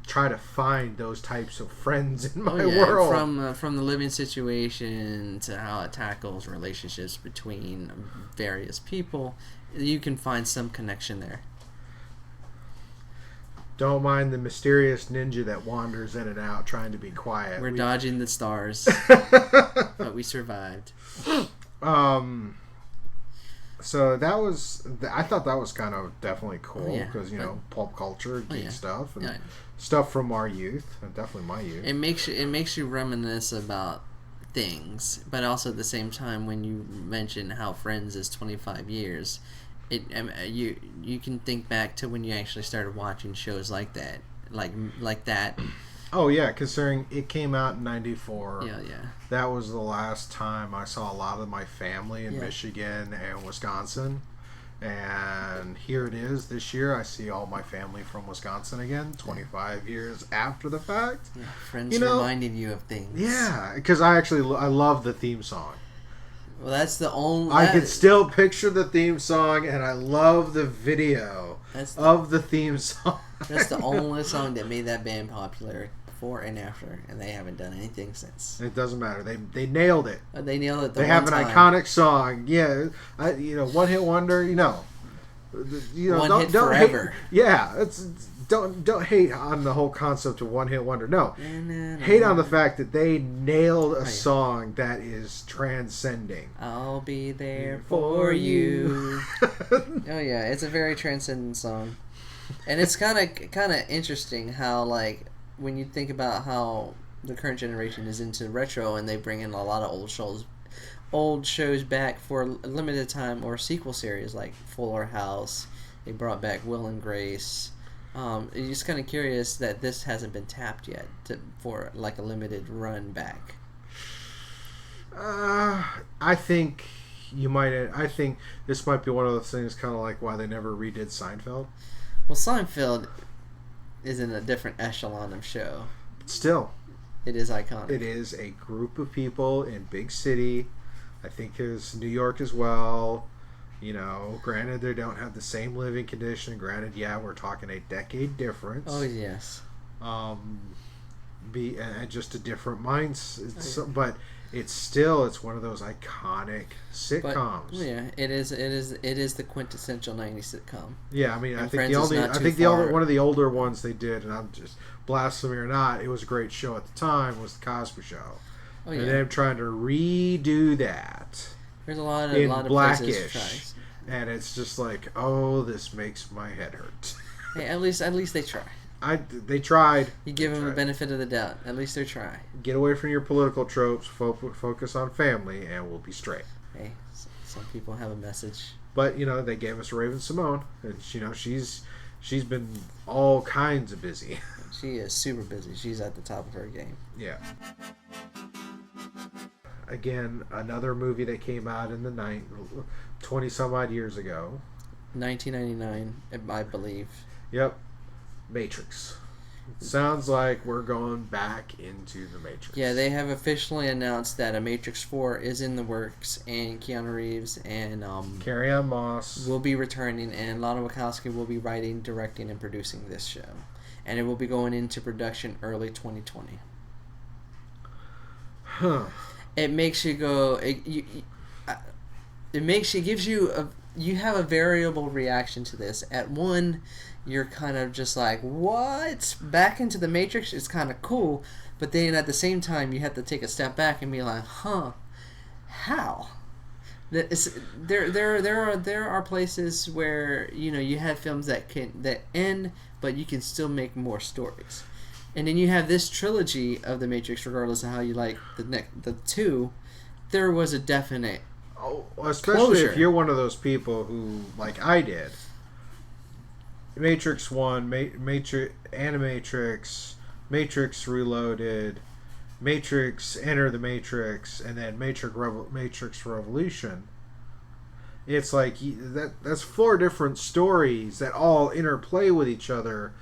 try to find those types of friends in my world. From the living situation to how it tackles relationships between various people, you can find some connection there. Don't mind the mysterious ninja that wanders in and out trying to be quiet. We're dodging the stars, but we survived. So that was, I thought that was kind of definitely cool because pulp culture, geek stuff, and stuff from our youth, and definitely my youth. It makes you reminisce about things, but also at the same time, when you mention how Friends is 25 years. You can think back to when you actually started watching shows like that, like that. Oh yeah, considering it came out in '94. Yeah. That was the last time I saw a lot of my family in Michigan and Wisconsin, and here it is this year. I see all my family from Wisconsin again, 25 years after the fact. Yeah, Friends reminding you of things. Yeah, because I love the theme song. Well, that's the only... I can still picture the theme song, and I love the video of the theme song. That's the only song that made that band popular before and after, and they haven't done anything since. It doesn't matter. They nailed it. They nailed it. They have an iconic song. Yeah, one hit wonder. One hit forever. Don't hate on the whole concept of one hit wonder. No, hate on the fact that they nailed a song that is transcending. I'll be there for you. Oh yeah, it's a very transcendent song, and it's kind of interesting how, like, when you think about how the current generation is into retro and they bring in a lot of old shows back for a limited time or sequel series like Fuller House. They brought back Will and Grace. You're just kind of curious that this hasn't been tapped yet for like a limited run back. I think this might be one of those things, kind of like why they never redid Seinfeld. Well, Seinfeld is in a different echelon of show. Still, it is iconic. It is a group of people in big city. I think there's New York as well. Granted, they don't have the same living condition. Granted, we're talking a decade difference. Oh, yes. Just a different mindset. But it's one of those iconic sitcoms. It is the quintessential 90s sitcom. Yeah, I mean, I think one of the older ones they did, and I'm just blasphemy or not, it was a great show at the time, was the Cosby Show. And them trying to redo that. There's a lot of Blackish. places. and it's just like, oh, this makes my head hurt. Hey, at least they try. They tried. You give them the benefit of the doubt. At least they try. Get away from your political tropes. Focus on family, and we'll be straight. Hey, some people have a message. But they gave us Raven Simone, and she's been all kinds of busy. She is super busy. She's at the top of her game. Yeah. Again, another movie that came out in the 20 some odd years ago. 1999, I believe. Yep. Matrix. Sounds like we're going back into the Matrix. Yeah, they have officially announced that a Matrix 4 is in the works, and Keanu Reeves and Carrie-Anne Moss will be returning, and Lana Wachowski will be writing, directing, and producing this show. And it will be going into production early 2020. Huh. It makes you go... You have a variable reaction to this. At one, you're kind of just like, what? Back into the Matrix? It's kind of cool. But then at the same time, you have to take a step back and be like, huh, how? There are places where, you have films that end, but you can still make more stories. And then you have this trilogy of the Matrix, regardless of how you like the two, there was a definite especially closure. If you're one of those people who, like I did, Matrix 1, Animatrix, Matrix Reloaded, Matrix Enter the Matrix, and then Matrix Revolution. It's like that's 4 different stories that all interplay with each other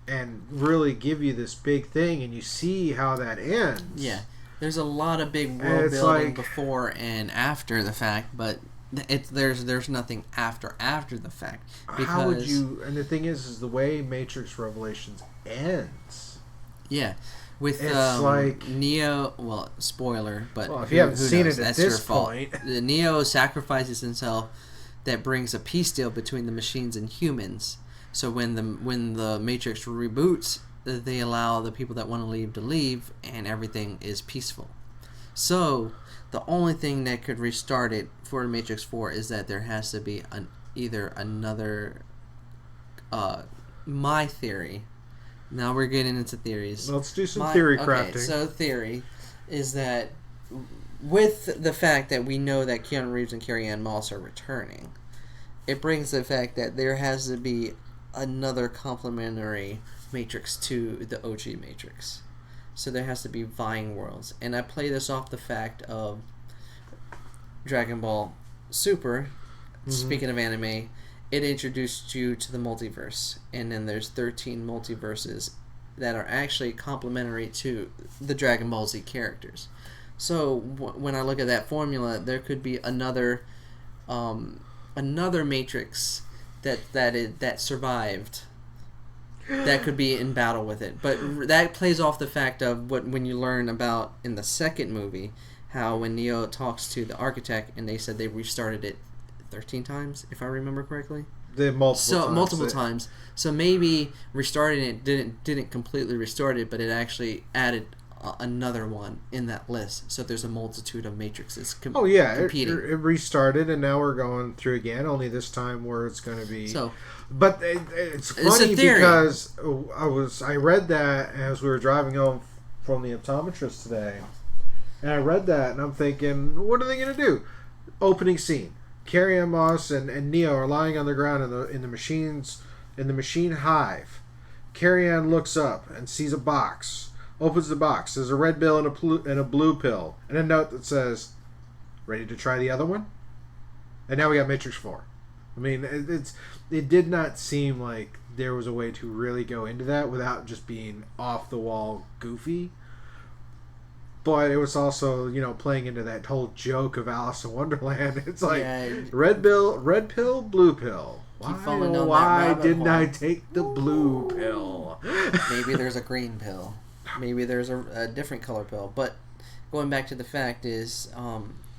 and really give you this big thing, and you see how that ends. Yeah. There's a lot of big world building before and after the fact, but there's nothing after the fact. How would you? And the thing is the way Matrix Revelations ends. Yeah, with like Neo. Well, spoiler, but if you haven't seen it at That's this your fault. point, Neo sacrifices himself. That brings a peace deal between the machines and humans. So when the Matrix reboots, they allow the people that want to leave, and everything is peaceful. So the only thing that could restart it for Matrix 4 is that there has to be either another. My theory. Now we're getting into theories. Let's do some theory crafting. Okay, so theory is that with the fact that we know that Keanu Reeves and Carrie-Anne Moss are returning, it brings the fact that there has to be another complementary Matrix to the OG Matrix. So there has to be vying worlds. And I play this off the fact of Dragon Ball Super. Mm-hmm. Speaking of anime, it introduced you to the multiverse. And then there's 13 multiverses that are actually complementary to the Dragon Ball Z characters. So when I look at that formula, there could be another Matrix that survived that could be in battle with it. But that plays off the fact of when you learn about in the second movie, how when Neo talks to the architect and they said they restarted it 13 times, if I remember correctly. Multiple times. So maybe restarting it didn't completely restart it, but it actually added another one in that list. So there's a multitude of matrices competing. It restarted, and now we're going through again. Only this time where it's going to be. So, but it's funny because I read that as we were driving home from the optometrist today, and I read that, and I'm thinking, what are they going to do? Opening scene: Carrie-Anne Moss and Neo are lying on the ground in the machine hive. Carrie-Anne looks up and sees a box. Opens the box. There's a red pill and a blue pill. And a note that says, ready to try the other one? And now we got Matrix 4. I mean, it did not seem like there was a way to really go into that without just being off the wall goofy. But it was also, playing into that whole joke of Alice in Wonderland. It's like, red pill, blue pill. Why didn't I take the blue pill? Maybe there's a green pill. Maybe there's a different color pill. But going back to the fact is,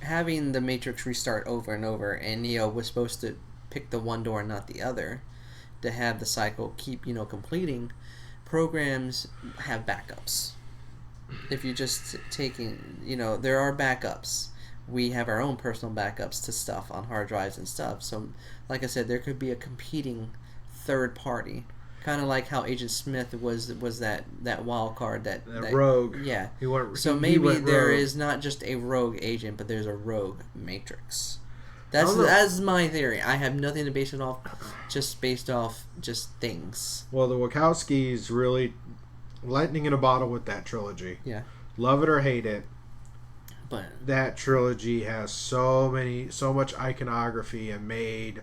having the Matrix restart over and over, and Neo was supposed to pick the one door and not the other, to have the cycle keep, completing, programs have backups. If you're just taking, there are backups. we have our own personal backups to stuff on hard drives and stuff. So, like I said, there could be a competing third party, kind of like how Agent Smith was that wild card that rogue. Yeah. So maybe there is not just a rogue agent, but there's a rogue Matrix. That's my theory. I have nothing to base it off, just based off just things. Well, the Wachowskis really lightning in a bottle with that trilogy. Yeah. Love it or hate it. But that trilogy has so much iconography and made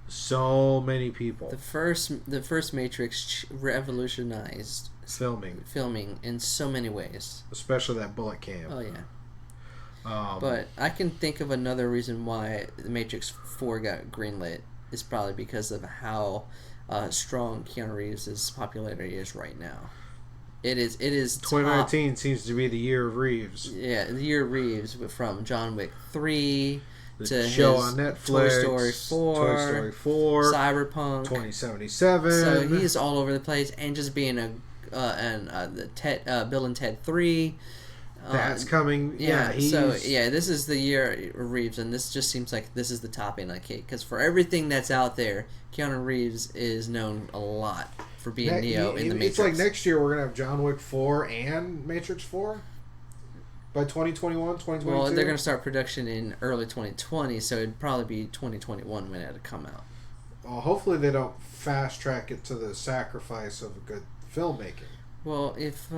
so many people. The first Matrix revolutionized filming in so many ways. Especially that bullet cam. Oh yeah. But I can think of another reason why The Matrix 4 got greenlit is probably because of how strong Keanu Reeves' popularity is right now. It is 2019 seems to be the year of Reeves. Yeah, the year of Reeves, from John Wick 3 to show on Netflix, Toy Story 4, Cyberpunk 2077. So he's all over the place, and just being Bill and Ted 3. That's coming. This is the year of Reeves, and this just seems like this is the topping of the cake. Because for everything that's out there, Keanu Reeves is known a lot for being Neo in the Matrix. It's like next year we're gonna have John Wick 4 and Matrix 4 by 2021, 2022. Well, they're gonna start production in early 2020, so it'd probably be 2021 when it'd come out. Well, hopefully they don't fast track it to the sacrifice of good filmmaking. Well, if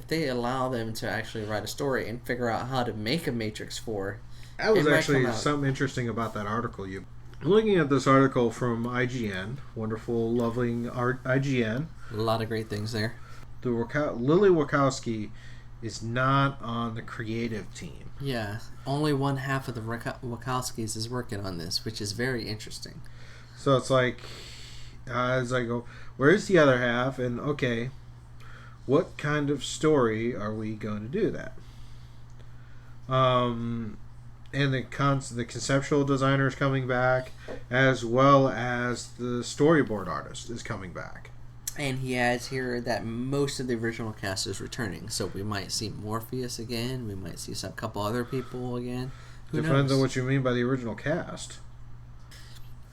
they allow them to actually write a story and figure out how to make a Matrix 4... That was actually something interesting about that article. I'm looking at this article from IGN. Wonderful, lovely IGN. A lot of great things there. Lily Wachowski is not on the creative team. Yeah, only one half of the Wachowskis is working on this, which is very interesting. So it's like, as I go, where's the other half? And okay... what kind of story are we going to do that? And the conceptual designer is coming back, as well as the storyboard artist is coming back. And he adds here that most of the original cast is returning, so we might see Morpheus again. We might see a couple other people again. Who Depends knows? on what you mean by the original cast.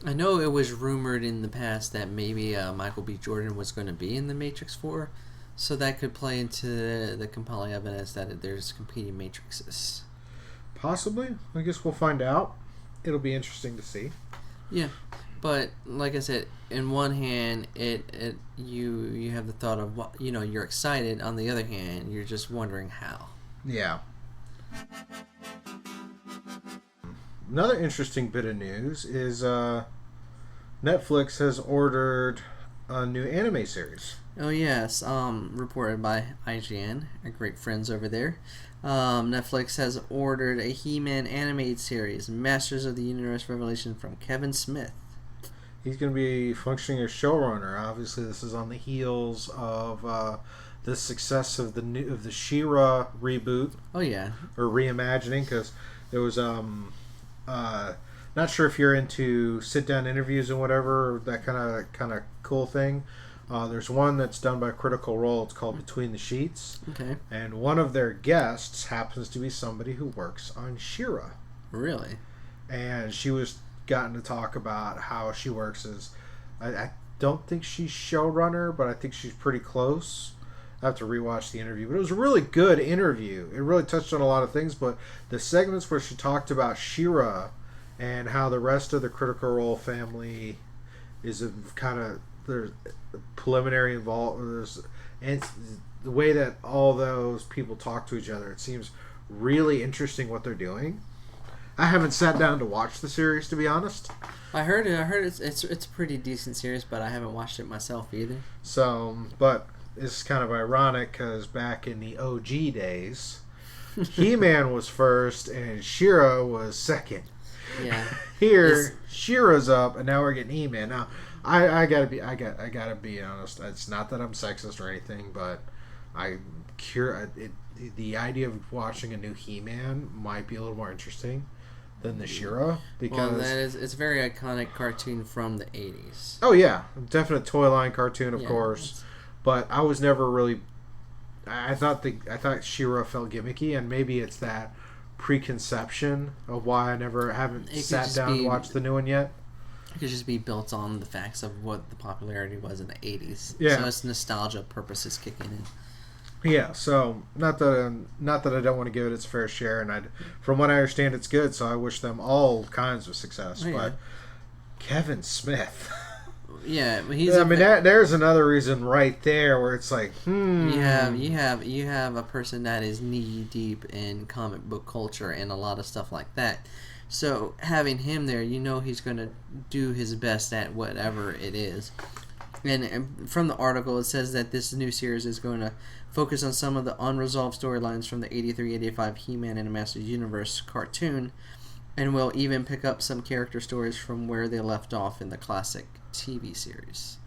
I know it was rumored in the past that maybe Michael B. Jordan was going to be in the Matrix 4. So that could play into the compelling evidence that there's competing matrices. Possibly. I guess we'll find out. It'll be interesting to see. Yeah, but like I said, in one hand, you have the thought of you're excited. On the other hand, you're just wondering how. Yeah. Another interesting bit of news is Netflix has ordered a new anime series. Oh yes, reported by IGN, our great friends over there. Netflix has ordered a He-Man animated series, Masters of the Universe Revelation, from Kevin Smith. He's going to be functioning as showrunner. Obviously, this is on the heels of the success of the She-Ra reboot. Oh yeah, or reimagining, because there was not sure if you're into sit-down interviews and whatever, that kind of cool thing. There's one that's done by Critical Role. It's called Between the Sheets. Okay. And one of their guests happens to be somebody who works on She-Ra. Really? And she was gotten to talk about how she works as... I don't think she's showrunner, but I think she's pretty close. I have to rewatch the interview. But it was a really good interview. It really touched on a lot of things, but the segments where she talked about She-Ra and how the rest of the Critical Role family is a kind of... there's preliminary involved, and the way that all those people talk to each other, it seems really interesting what they're doing. I haven't sat down to watch the series, to be honest. I heard it's a pretty decent series, but I haven't watched it myself either. So, but it's kind of ironic because back in the OG days, He-Man was first and She-Ra was second. Yeah. Here, She-Ra's up, and now we're getting He-Man. Now, I gotta be honest. It's not that I'm sexist or anything, but the idea of watching a new He-Man might be a little more interesting than the She-Ra, because it's a very iconic cartoon from the 80s. Oh yeah, definite toy line cartoon, of course. But I was never really. I thought She-Ra felt gimmicky, and maybe it's that preconception of why I haven't sat down and watched the new one yet. It could just be built on the facts of what the popularity was in the 80s. Yeah. So it's nostalgia purposes kicking in. Yeah, so not that I don't want to give it its fair share, and from what I understand, it's good. So I wish them all kinds of success. Yeah. But Kevin Smith, yeah, there's another reason right there where it's like, you have a person that is knee deep in comic book culture and a lot of stuff like that. So having him there, he's going to do his best at whatever it is. And from the article, it says that this new series is going to focus on some of the unresolved storylines from the 83-85 He-Man and the Masters Universe cartoon, and will even pick up some character stories from where they left off in the classic TV series.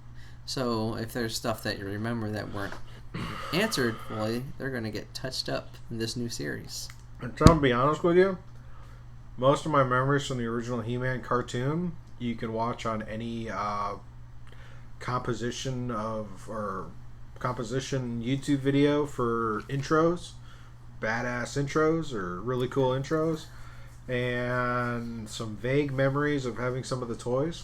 So if there's stuff that you remember that weren't answered fully, they're going to get touched up in this new series. And to be honest with you, most of my memories from the original He-Man cartoon, you can watch on any composition YouTube video for intros, badass intros or really cool intros, and some vague memories of having some of the toys.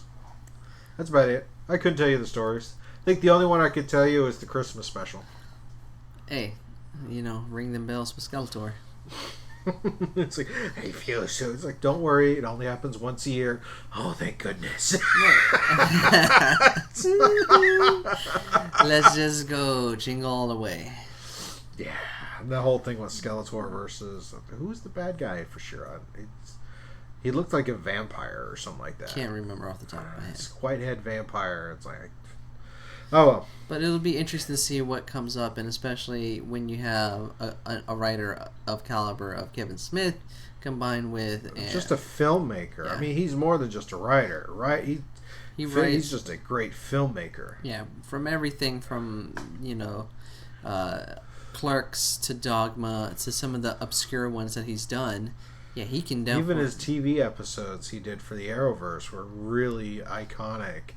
That's about it. I couldn't tell you the stories. I think the only one I could tell you is the Christmas special. Hey, ring them bells with Skeletor. It's like, hey, feel so. It's like, don't worry, it only happens once a year. Oh, thank goodness. Let's just go jingle all the way. Yeah, the whole thing with Skeletor versus who's the bad guy for sure. He looked like a vampire or something like that. Can't remember off the top of my head. It's Whitehead vampire. It's like, oh well. But it'll be interesting to see what comes up, and especially when you have a writer of caliber of Kevin Smith combined with just a filmmaker. Yeah. I mean, he's more than just a writer, right? He's just a great filmmaker. Yeah, from everything from Clerks to Dogma to some of the obscure ones that he's done. Yeah, he can definitely. Even his TV episodes he did for the Arrowverse were really iconic.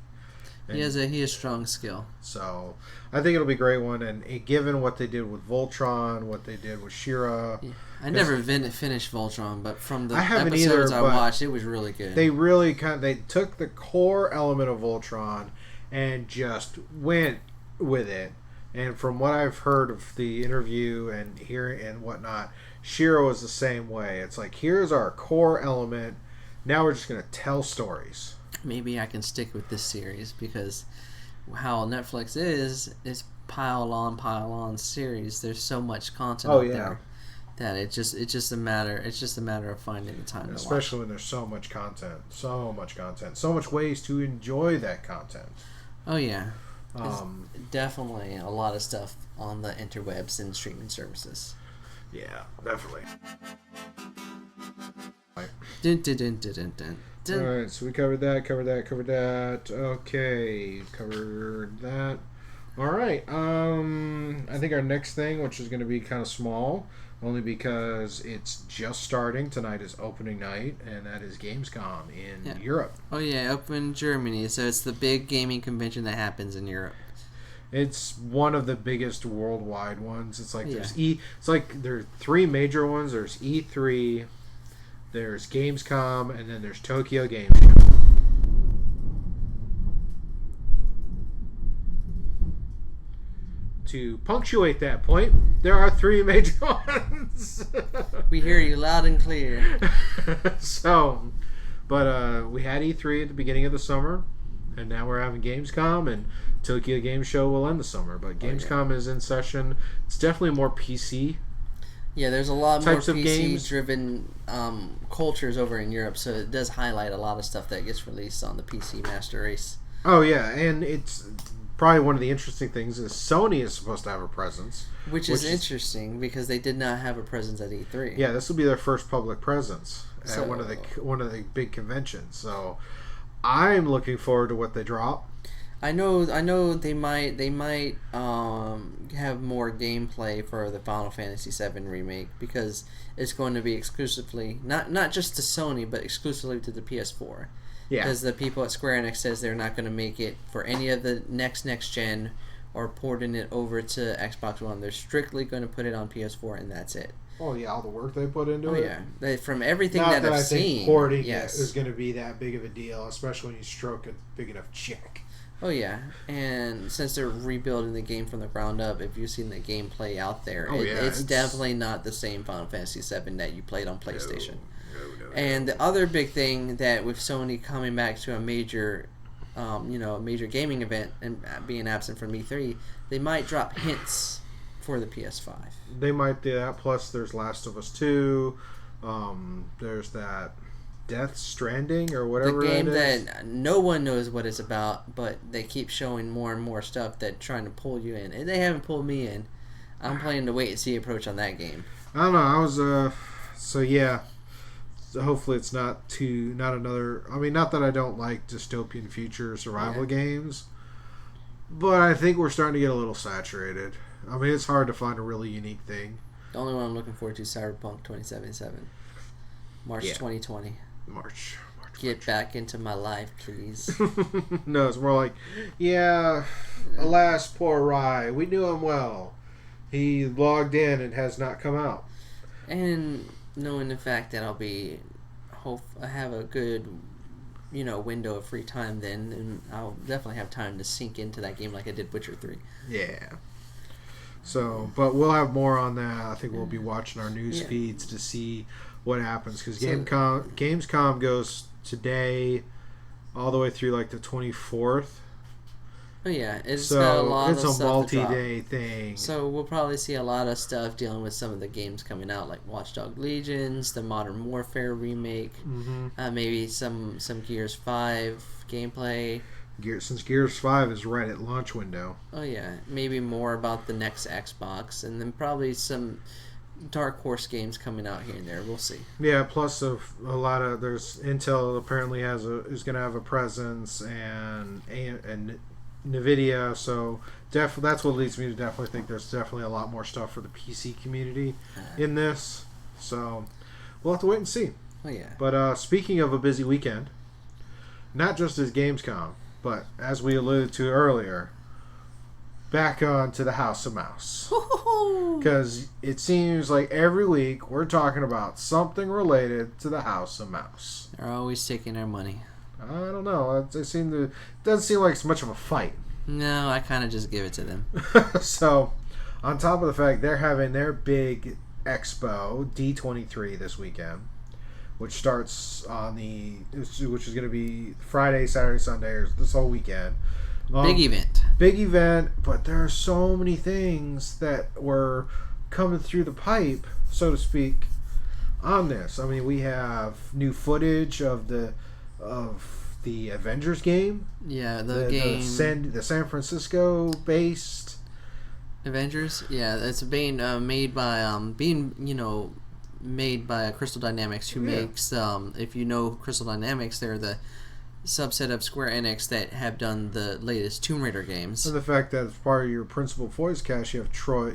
And he has strong skill. So I think it'll be a great one, and they what they did with Voltron, what they did with She-Ra. Yeah. I never finished Voltron, but from the episodes I watched, it was really good. They really they took the core element of Voltron and just went with it. And from what I've heard of the interview and hearing and whatnot, She-Ra was the same way. It's like, here's our core element. Now we're just going to tell stories. Maybe I can stick with this series because how Netflix is pile on series. There's so much content out there that it's just a matter of finding the time to watch. Especially when there's so much content, so much ways to enjoy that content. Oh yeah, definitely a lot of stuff on the interwebs and streaming services. Yeah, definitely. Dun, dun, dun, dun, dun, dun. Alright, so we covered that. Okay, covered that. Alright, I think our next thing, which is going to be kind of small, only because it's just starting. Tonight is opening night, and that is GamesCom in Europe. Oh yeah, up in Germany. So it's the big gaming convention that happens in Europe. It's one of the biggest worldwide ones. It's like there are three major ones. There's E3, there's GamesCom, and then there's Tokyo Game Show. To punctuate that point, there are three major ones. We hear you loud and clear. So, but we had E3 at the beginning of the summer, and now we're having GamesCom, and Tokyo Game Show will end the summer. But GamesCom is in session. It's definitely more PC. Yeah, there's a lot more PC-driven cultures over in Europe, so it does highlight a lot of stuff that gets released on the PC Master Race. Oh, yeah, and it's probably one of the interesting things is Sony is supposed to have a presence. Which is interesting, because they did not have a presence at E3. Yeah, this will be their first public presence at one of the big conventions. So I'm looking forward to what they drop. I know they might have more gameplay for the Final Fantasy VII remake, because it's going to be exclusively not just to Sony, but exclusively to the PS4. Yeah. Because the people at Square Enix says they're not going to make it for any of the next gen or porting it over to Xbox One. They're strictly going to put it on PS4, and that's it. Oh yeah, all the work they put into Oh it. yeah, from everything Not that I've I seen, think porting yes, it is going to be that big of a deal, especially when you stroke a big enough chick. Oh yeah, and since they're rebuilding the game from the ground up, if you've seen the gameplay out there, it's definitely not the same Final Fantasy VII that you played on PlayStation. No. And the other big thing that with Sony coming back to a major, a major gaming event and being absent from E3, they might drop hints for the PS5. They might do that. Plus, there's Last of Us 2. There's that Death Stranding or whatever the game it is. that no one knows what it's about, but they keep showing more and more stuff that trying to pull you in, and they haven't pulled me in. I'm playing the wait and see approach on that game. I don't know. I was so yeah. So hopefully it's not another. I mean, not that I don't like dystopian future survival games, but I think we're starting to get a little saturated. I mean, it's hard to find a really unique thing. The only one I'm looking forward to is Cyberpunk 2077, March 2020. March. Get back into my life, please. No, it's more like, alas, poor Rai. We knew him well. He logged in and has not come out. And knowing the fact that I have a good, window of free time then, and I'll definitely have time to sink into that game like I did Witcher 3. Yeah. So, but we'll have more on that. I think we'll be watching our news feeds to see what happens, because Gamescom goes today all the way through like the 24th. Oh yeah, it's got a lot of stuff. It's a multi-day thing. So we'll probably see a lot of stuff dealing with some of the games coming out, like Watch Dogs Legions, the Modern Warfare remake, maybe some Gears 5 gameplay. Since Gears 5 is right at launch window. Oh yeah, maybe more about the next Xbox, and then probably some Dark Horse games coming out here and there. We'll see. Yeah, plus a lot of there's Intel apparently is going to have a presence, and NVIDIA, so that's what leads me to definitely think there's definitely a lot more stuff for the PC community in this. So we'll have to wait and see. Oh yeah. But speaking of a busy weekend, not just as Gamescom, but as we alluded to earlier, back on to the House of Mouse. Because it seems like every week we're talking about something related to the House of Mouse. They're always taking our money. I don't know. It doesn't seem like it's much of a fight. No, I kind of just give it to them. So, on top of the fact they're having their big expo, D23, this weekend, which starts which is going to be Friday, Saturday, Sunday, or this whole weekend. Big event, but there are so many things that were coming through the pipe, so to speak, on this. I mean, we have new footage of the Avengers game. Yeah, the game. The San Francisco based Avengers. Yeah, it's being made by Crystal Dynamics, who makes if you know Crystal Dynamics, they're the subset of Square Enix that have done the latest Tomb Raider games. And the fact that as part of your principal voice cast, you have Troy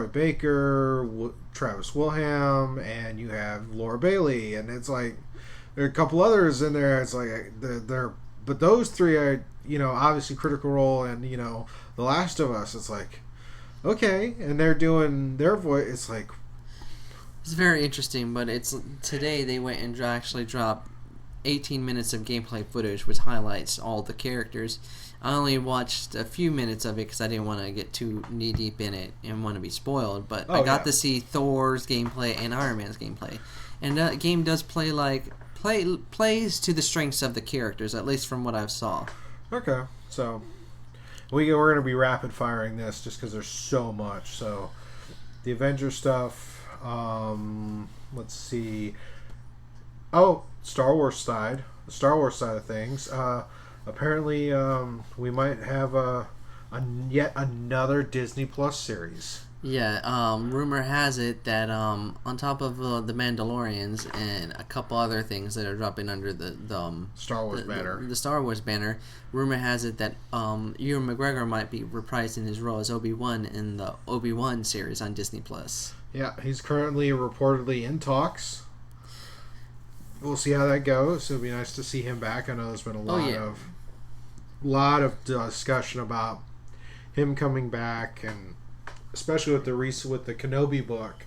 Baker, Travis Wilham, and you have Laura Bailey, and it's like there are a couple others in there. It's like but those three are obviously Critical Role and The Last of Us. It's like okay, and they're doing their voice. It's like it's very interesting, but today they went and actually dropped 18 minutes of gameplay footage, which highlights all the characters. I only watched a few minutes of it because I didn't want to get too knee deep in it and want to be spoiled. But I got to see Thor's gameplay and Iron Man's gameplay, and that game does plays to the strengths of the characters, at least from what I've saw. Okay, so we're going to be rapid firing this just because there's so much. So the Avengers stuff. Let's see. Oh, Star Wars side of things. Apparently, we might have yet another Disney Plus series. Yeah, rumor has it that on top of the Mandalorians and a couple other things that are dropping under the Star Wars banner. The Star Wars banner, rumor has it that Ewan McGregor might be reprising his role as Obi-Wan in the Obi-Wan series on Disney Plus. Yeah, he's currently reportedly in talks. We'll see how that goes. It'll be nice to see him back. I know there's been a lot of discussion about him coming back, and especially with the Kenobi book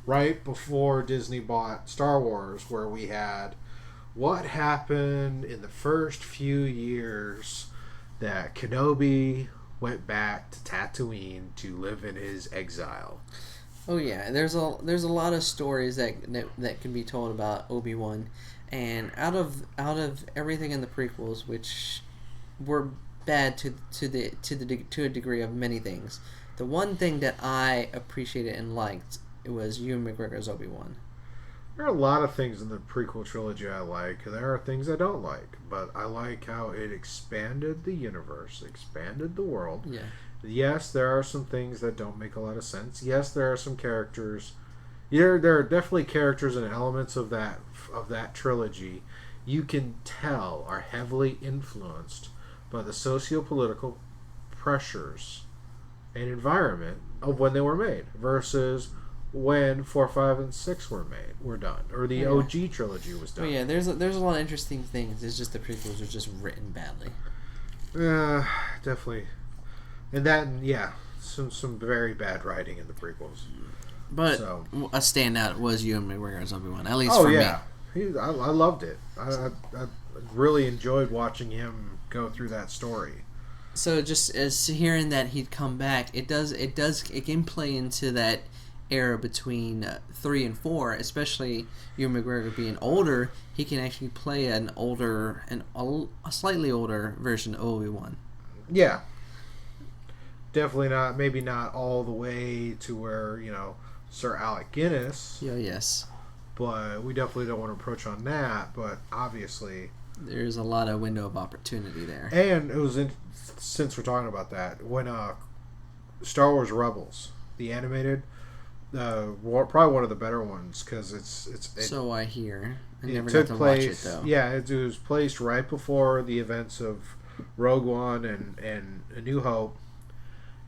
right before Disney bought Star Wars, where we had what happened in the first few years that Kenobi went back to Tatooine to live in his exile. Oh yeah, there's a lot of stories that can be told about Obi-Wan, and out of everything in the prequels, which were bad to a degree of many things, the one thing that I appreciated and liked was Ewan McGregor's Obi-Wan. There are a lot of things in the prequel trilogy I like. There are things I don't like, but I like how it expanded the universe, expanded the world. Yeah. Yes, there are some things that don't make a lot of sense. Yes, there are some characters. There are definitely characters and elements of that trilogy you can tell are heavily influenced by the socio-political pressures and environment of when they were made versus when 4, 5, and 6 were done, or the OG trilogy was done. Oh yeah, there's a lot of interesting things. It's just the prequels are just written badly. Definitely, and that some very bad writing in the prequels. But a standout was Ewan McGregor's Obi-Wan, at least for me. I loved it. I really enjoyed watching him go through that story. So just as hearing that he'd come back, it can play into that era between 3 and 4, especially Ewan McGregor being older. He can actually play a slightly older version of Obi-Wan. Yeah, definitely not. Maybe not all the way to where Sir Alec Guinness. Yeah, yes. But we definitely don't want to approach on that. But obviously, there's a lot of window of opportunity there. And it was since we're talking about that, when Star Wars Rebels, the animated. Probably one of the better ones because so I hear. I never took got to place. Watch it though. Yeah, it was placed right before the events of Rogue One and A New Hope,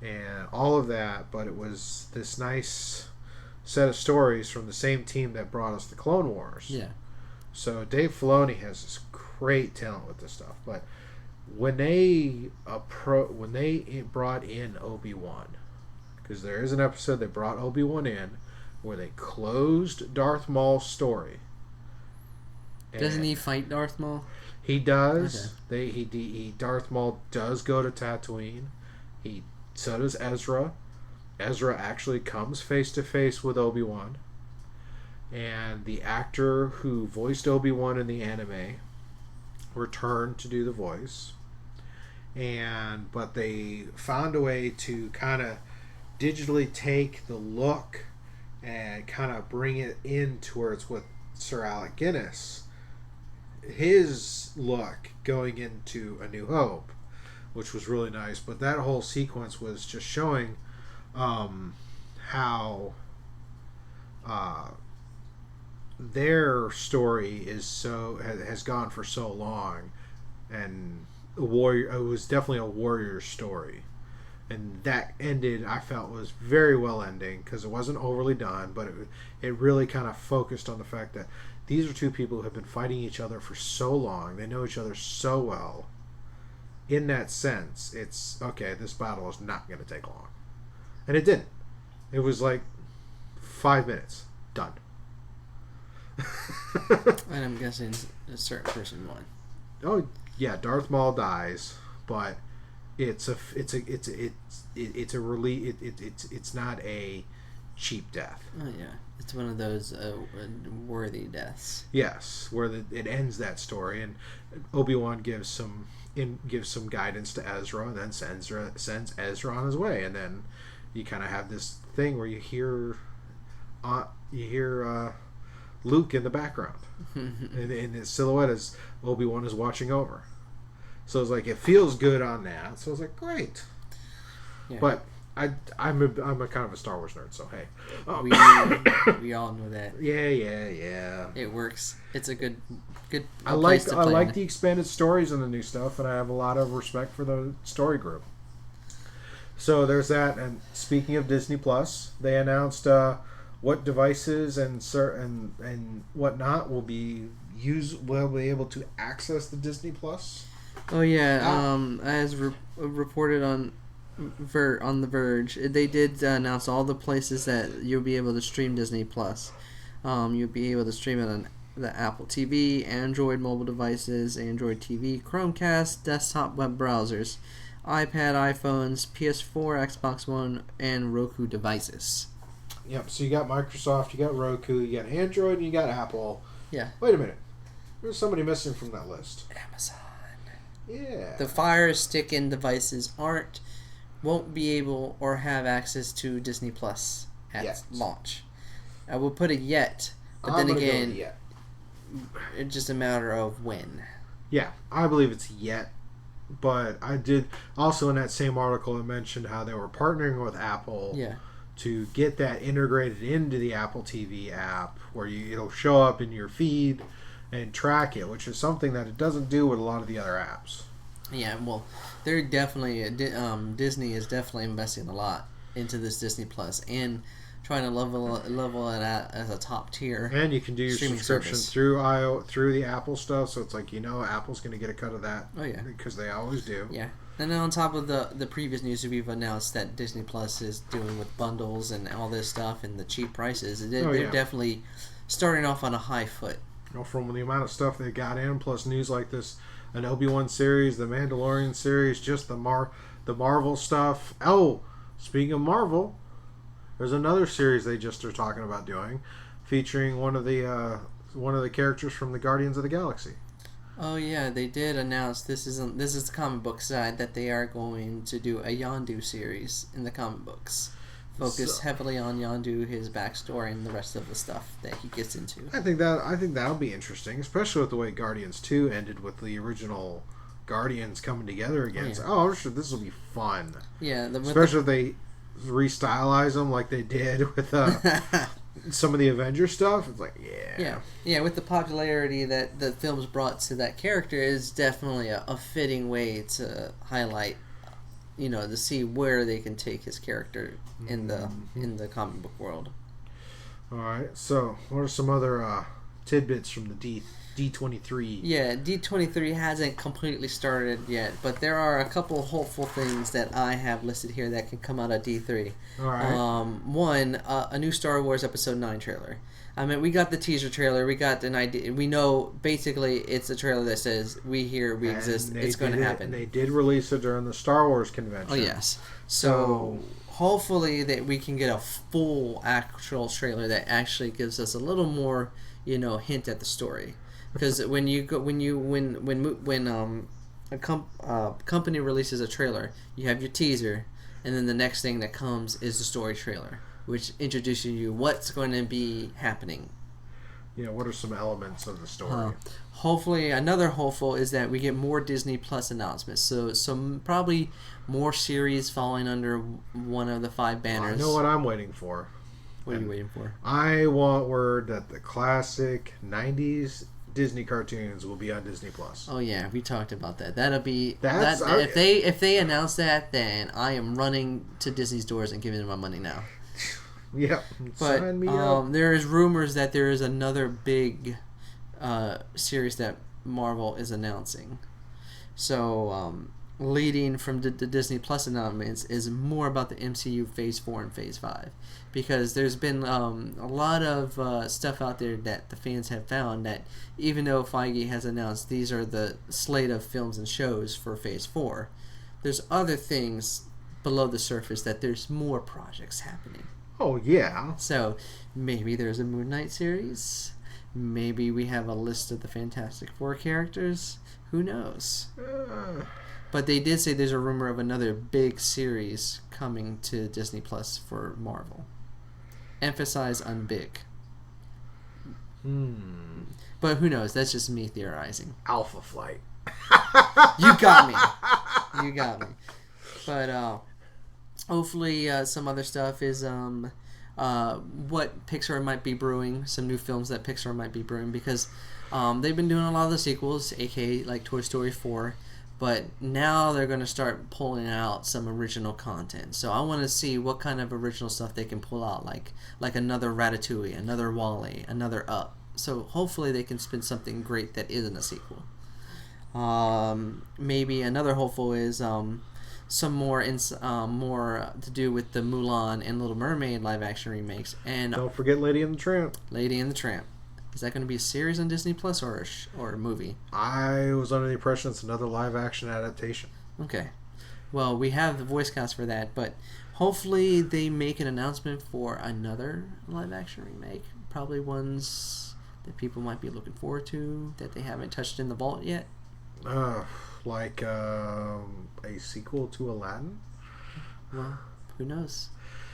and all of that. But it was this nice set of stories from the same team that brought us the Clone Wars. Yeah. So Dave Filoni has this great talent with this stuff. But when they brought in Obi-Wan. Because there is an episode they brought Obi-Wan in where they closed Darth Maul's story. Doesn't he fight Darth Maul? He does. Okay. Darth Maul does go to Tatooine. So does Ezra. Ezra actually comes face to face with Obi-Wan. And the actor who voiced Obi-Wan in the anime returned to do the voice. But they found a way to kind of digitally take the look and kind of bring it in towards what Sir Alec Guinness, his look going into A New Hope, which was really nice. But that whole sequence was just showing how their story has gone for so long, and it was definitely a warrior story. And that ended, I felt, was very well ending because it wasn't overly done, but it really kind of focused on the fact that these are two people who have been fighting each other for so long. They know each other so well. In that sense, it's, okay, this battle is not going to take long. And it didn't. It was like 5 minutes. Done. And I'm guessing a certain person won. Oh, yeah, Darth Maul dies, but it's not a cheap death. Oh yeah, it's one of those worthy deaths. Yes, where it ends that story, and Obi-Wan gives some guidance to Ezra, and then sends Ezra on his way, and then you kind of have this thing where you hear Luke in the background, in his silhouette as Obi-Wan is watching over. So it's like, it feels good on that. So it's like, great. Yeah. But I'm a kind of a Star Wars nerd, so hey. We all know that. Yeah. It works. It's a good. I like the expanded stories and the new stuff, and I have a lot of respect for the story group. So there's that. And speaking of Disney Plus, they announced what devices and whatnot will be able to access the Disney Plus. Oh yeah, as reported on on the Verge, they did announce all the places that you'll be able to stream Disney Plus. You'll be able to stream it on the Apple TV, Android mobile devices, Android TV, Chromecast, desktop web browsers, iPad, iPhones, PS4, Xbox One, and Roku devices. Yep, so you got Microsoft, you got Roku, you got Android, and you got Apple. Yeah. Wait a minute. There's somebody missing from that list. Amazon. Yeah. The Fire Stick and devices won't be able or have access to Disney Plus at launch. I will put it yet, but then again, it's just a matter of when. Yeah, I believe it's yet. But I did also in that same article, it mentioned how they were partnering with Apple. Yeah. To get that integrated into the Apple TV app where it'll show up in your feed and track it, which is something that it doesn't do with a lot of the other apps. Yeah, well, they're definitely Disney is definitely investing a lot into this Disney Plus and trying to level it out as a top tier. And you can do your subscription service through the Apple stuff, so it's like Apple's going to get a cut of that. Oh yeah, because they always do. Yeah. And then on top of the previous news, we've announced that Disney Plus is doing with bundles and all this stuff and the cheap prices. They're definitely starting off on a high foot. From the amount of stuff they got in, plus news like this, an Obi-Wan series, the Mandalorian series, just the Marvel stuff. Oh, speaking of Marvel, there's another series they just are talking about doing, featuring one of the characters from the Guardians of the Galaxy. Oh yeah, they did announce this is the comic book side that they are going to do a Yondu series in the comic books, focused heavily on Yondu, his backstory, and the rest of the stuff that he gets into. I think that'll be interesting, especially with the way Guardians 2 ended with the original Guardians coming together again. I'm sure this will be fun. Yeah, especially if they restylize them like they did with some of the Avengers stuff. It's like, yeah, with the popularity that the films brought to that character is definitely a fitting way to highlight, to see where they can take his character in the comic book world. All right, so what are some other tidbits from the D23? Yeah, D23 hasn't completely started yet, but there are a couple of hopeful things that I have listed here that can come out of D3. All right. One, a new Star Wars Episode 9 trailer. I mean, we got the teaser trailer. We got an idea. We know basically it's a trailer that says we exist. It's going to happen. They did release it during the Star Wars convention. Oh yes. So hopefully that we can get a full actual trailer that actually gives us a little more, hint at the story. Because when a company releases a trailer, you have your teaser, and then the next thing that comes is the story trailer, which introduces you what's going to be happening. What are some elements of the story? Hopefully, another hopeful is that we get more Disney Plus announcements. So probably more series falling under one of the 5 banners. I know what I'm waiting for. What are you waiting for? I want word that the classic 90s Disney cartoons will be on Disney Plus. Oh yeah, we talked about that. That'll be if they announce that, then I am running to Disney's doors and giving them my money now. Yep. But sign me up. There is rumors that there is another big series that Marvel is announcing. So leading from the Disney Plus announcements is more about the MCU Phase 4 and Phase 5. Because there's been a lot of stuff out there that the fans have found that even though Feige has announced these are the slate of films and shows for Phase 4, there's other things below the surface that there's more projects happening. Oh, yeah. So maybe there's a Moon Knight series. Maybe we have a list of the Fantastic Four characters. Who knows? But they did say there's a rumor of another big series coming to Disney Plus for Marvel. Emphasize on big. But who knows? That's just me theorizing. Alpha Flight. You got me. But hopefully some other stuff is what Pixar might be brewing. Some new films that Pixar might be brewing. Because they've been doing a lot of the sequels, aka like Toy Story 4. But now they're going to start pulling out some original content. So I want to see what kind of original stuff they can pull out, like another Ratatouille, another WALL-E, another Up. So hopefully they can spin something great that isn't a sequel. Maybe another hopeful is some more more to do with the Mulan and Little Mermaid live action remakes, and Don't forget Lady and the Tramp. Lady and the Tramp. Is that going to be a series on Disney Plus or a movie? I was under the impression it's another live action adaptation. Okay. Well, we have the voice cast for that, but hopefully they make an announcement for another live action remake. Probably ones that people might be looking forward to that they haven't touched in the vault yet. Like a sequel to Aladdin? Well, who knows?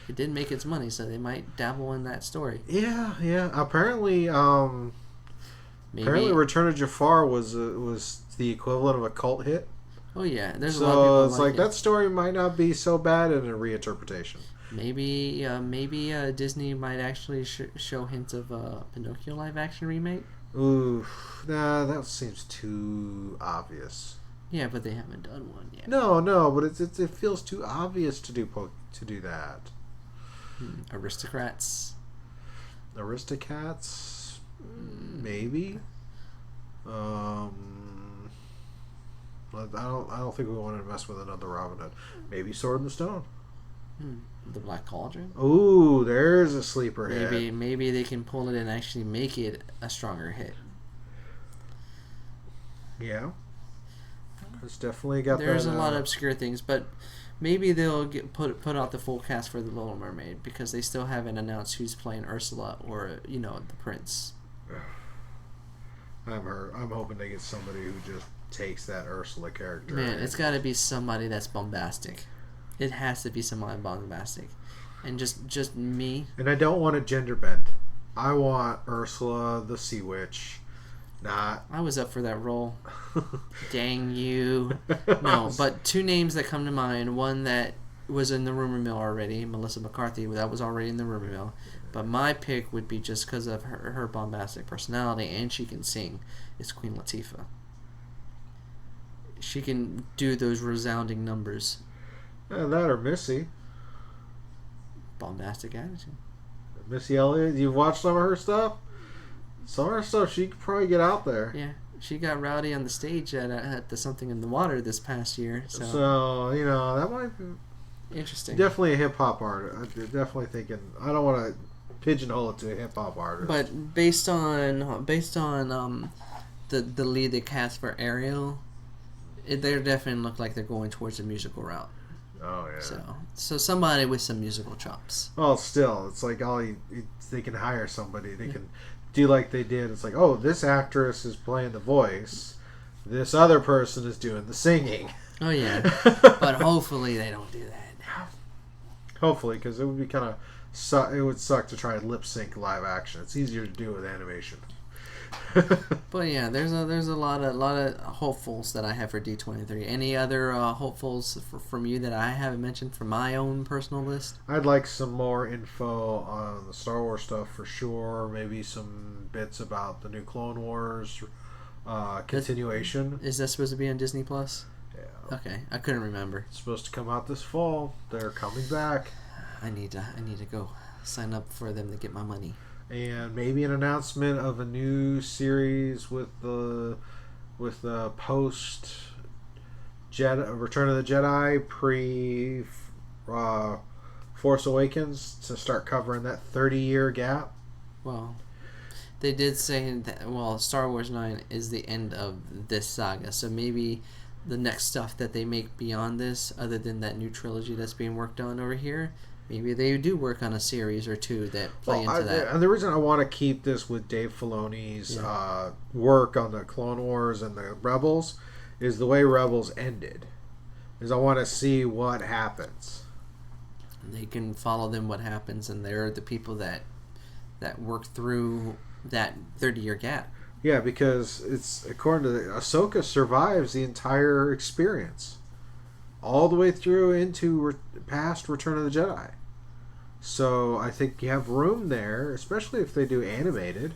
It did make its money, so they might dabble in that story. Yeah. Apparently, Maybe. apparently, Return of Jafar was the equivalent of a cult hit. Oh yeah, there's So a lot of people it's like that story might not be so bad in a reinterpretation. Maybe Disney might actually show hints of a Pinocchio live action remake. Ooh, nah, that seems too obvious. Yeah, but they haven't done one yet. No, but it feels too obvious to do that. Aristocrats. Aristocats, maybe. I don't think we want to mess with another Robin Hood. Maybe Sword in the Stone. The Black Cauldron. Ooh, there's a sleeper hit. Maybe they can pull it and actually make it a stronger hit. Yeah, it's definitely got. There's a lot of obscure things, but maybe they'll put out the full cast for the Little Mermaid because they still haven't announced who's playing Ursula or the prince. I'm hoping they get somebody who just takes that Ursula character. Man, it's got to be somebody that's bombastic. It has to be somebody bombastic, and just me. And I don't want a gender bend. I want Ursula the Sea Witch. Not. I was up for that role. Dang you. No, but two names that come to mind. One that was in the rumor mill already, Melissa McCarthy. That was already in the rumor mill. But my pick would be just because of her bombastic personality, and she can sing. It's Queen Latifah. She can do those resounding numbers. Yeah, that or Missy. Bombastic attitude. Missy Elliott. You've watched some of her stuff? Some of her stuff, she could probably get out there. Yeah, she got rowdy on the stage at the Something in the Water this past year. So that might be interesting. Definitely a hip hop artist. I'm definitely thinking. I don't want to pigeonhole it to a hip hop artist. But based on the lead they cast for Ariel, they definitely look like they're going towards a musical route. Oh yeah. So somebody with some musical chops. Well, still, it's like they can hire somebody. They can do like they did. It's like, oh, this actress is playing the voice. This other person is doing the singing. Oh yeah. But hopefully they don't do that. Hopefully, because it would be kind of it would suck to try and lip sync live action. It's easier to do with animation. But yeah, there's a lot of hopefuls that I have for D23. Any other hopefuls from you that I haven't mentioned from my own personal list? I'd like some more info on the Star Wars stuff for sure. Maybe some bits about the new Clone Wars continuation. Is that supposed to be on Disney Plus? Yeah. Okay, I couldn't remember. It's supposed to come out this fall. They're coming back. I need to go sign up for them to get my money. And maybe an announcement of a new series with the post Return of the Jedi pre Force Awakens to start covering that 30-year gap. Well, they did say that Star Wars 9 is the end of this saga, so maybe the next stuff that they make beyond this, other than that new trilogy that's being worked on over here, maybe they do work on a series or two that play into that. And the reason I want to keep this with Dave Filoni's work on the Clone Wars and the Rebels is the way Rebels ended. Is I want to see what happens. They can follow them what happens, and they're the people that work through that 30-year gap. Yeah, because it's according to Ahsoka survives the entire experience, all the way through into past Return of the Jedi. So I think you have room there, especially if they do animated.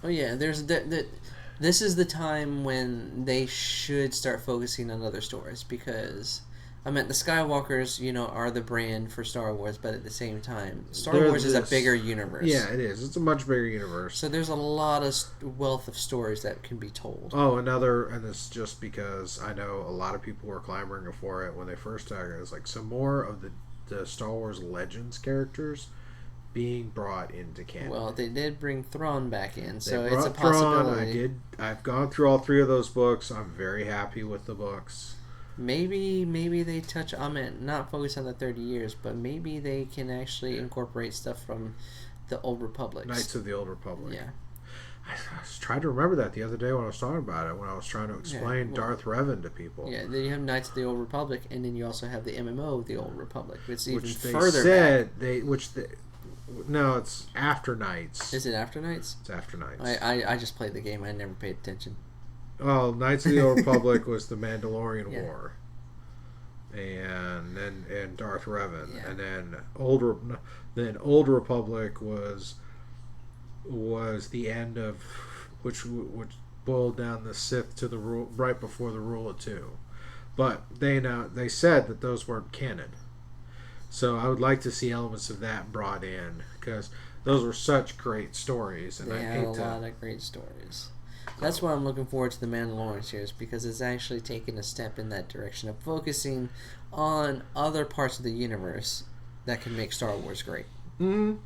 Oh yeah, there's this is the time when they should start focusing on other stories because I meant the Skywalkers, are the brand for Star Wars, but at the same time, Star They're Wars is a this- bigger universe. Yeah, it is. It's a much bigger universe. So there's a lot of wealth of stories that can be told. Oh, and this is just because I know a lot of people were clamoring for it when they first started. It was like some more of the Star Wars Legends characters being brought into canon. Well, they did bring Thrawn back in, so They it's a brought Thrawn. possibility. I've gone through all 3 of those books. I'm very happy with the books. Maybe they touch. I mean, not focus on the 30 years, but maybe they can actually incorporate stuff from the Old Republic. Knights of the Old Republic. Yeah. I was trying to remember that the other day when I was talking about it, when I was trying to explain Darth Revan to people. Yeah, then you have Knights of the Old Republic, and then you also have the MMO of the Old Republic, which is even Which they further said back. No, it's after Knights. Is it after Knights? It's after Knights. I just played the game. I never paid attention. Oh, Knights of the Old Republic was the Mandalorian Yeah. War, and Darth Revan, Yeah. and then Old Republic was the end of which boiled down the Sith to the rule right before the Rule of Two, but they said that those weren't canon, so I would like to see elements of that brought in because those were such great stories, and They I had hate a lot of great stories. That's why I'm looking forward to the Mandalorian series, because it's actually taking a step in that direction of focusing on other parts of the universe that can make Star Wars great. Mm-hmm.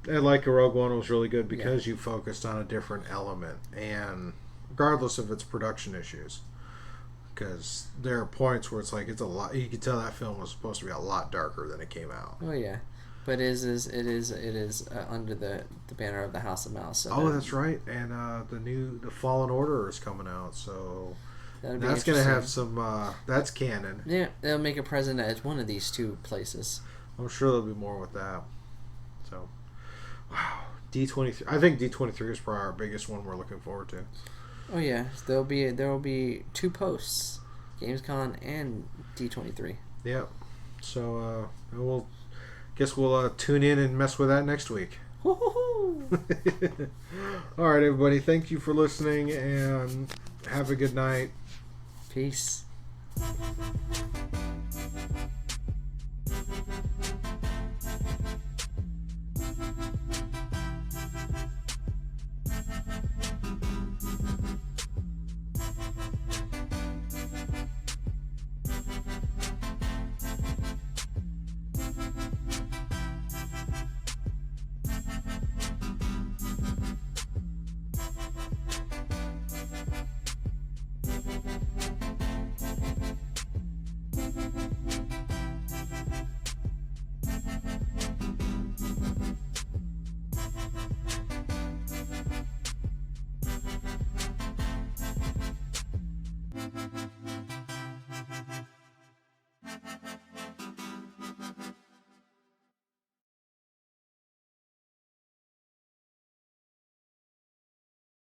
And like Rogue One was really good because you focused on a different element, and regardless of its production issues, because there are points where it's like it's a lot. You can tell that film was supposed to be a lot darker than it came out. Oh yeah, but it is under the banner of the House of Mouse. So That's right. And the Fallen Order is coming out, so that'll be that's going to have interesting. some. That's canon. Yeah, they'll make it present at one of these 2 places. I'm sure there'll be more with that. So, wow, D23. I think D23 is probably our biggest one we're looking forward to. Oh yeah, there will be 2 posts, GamesCom and D23. Yep. So we'll tune in and mess with that next week. Woo-hoo-hoo! All right, everybody. Thank you for listening, and have a good night. Peace.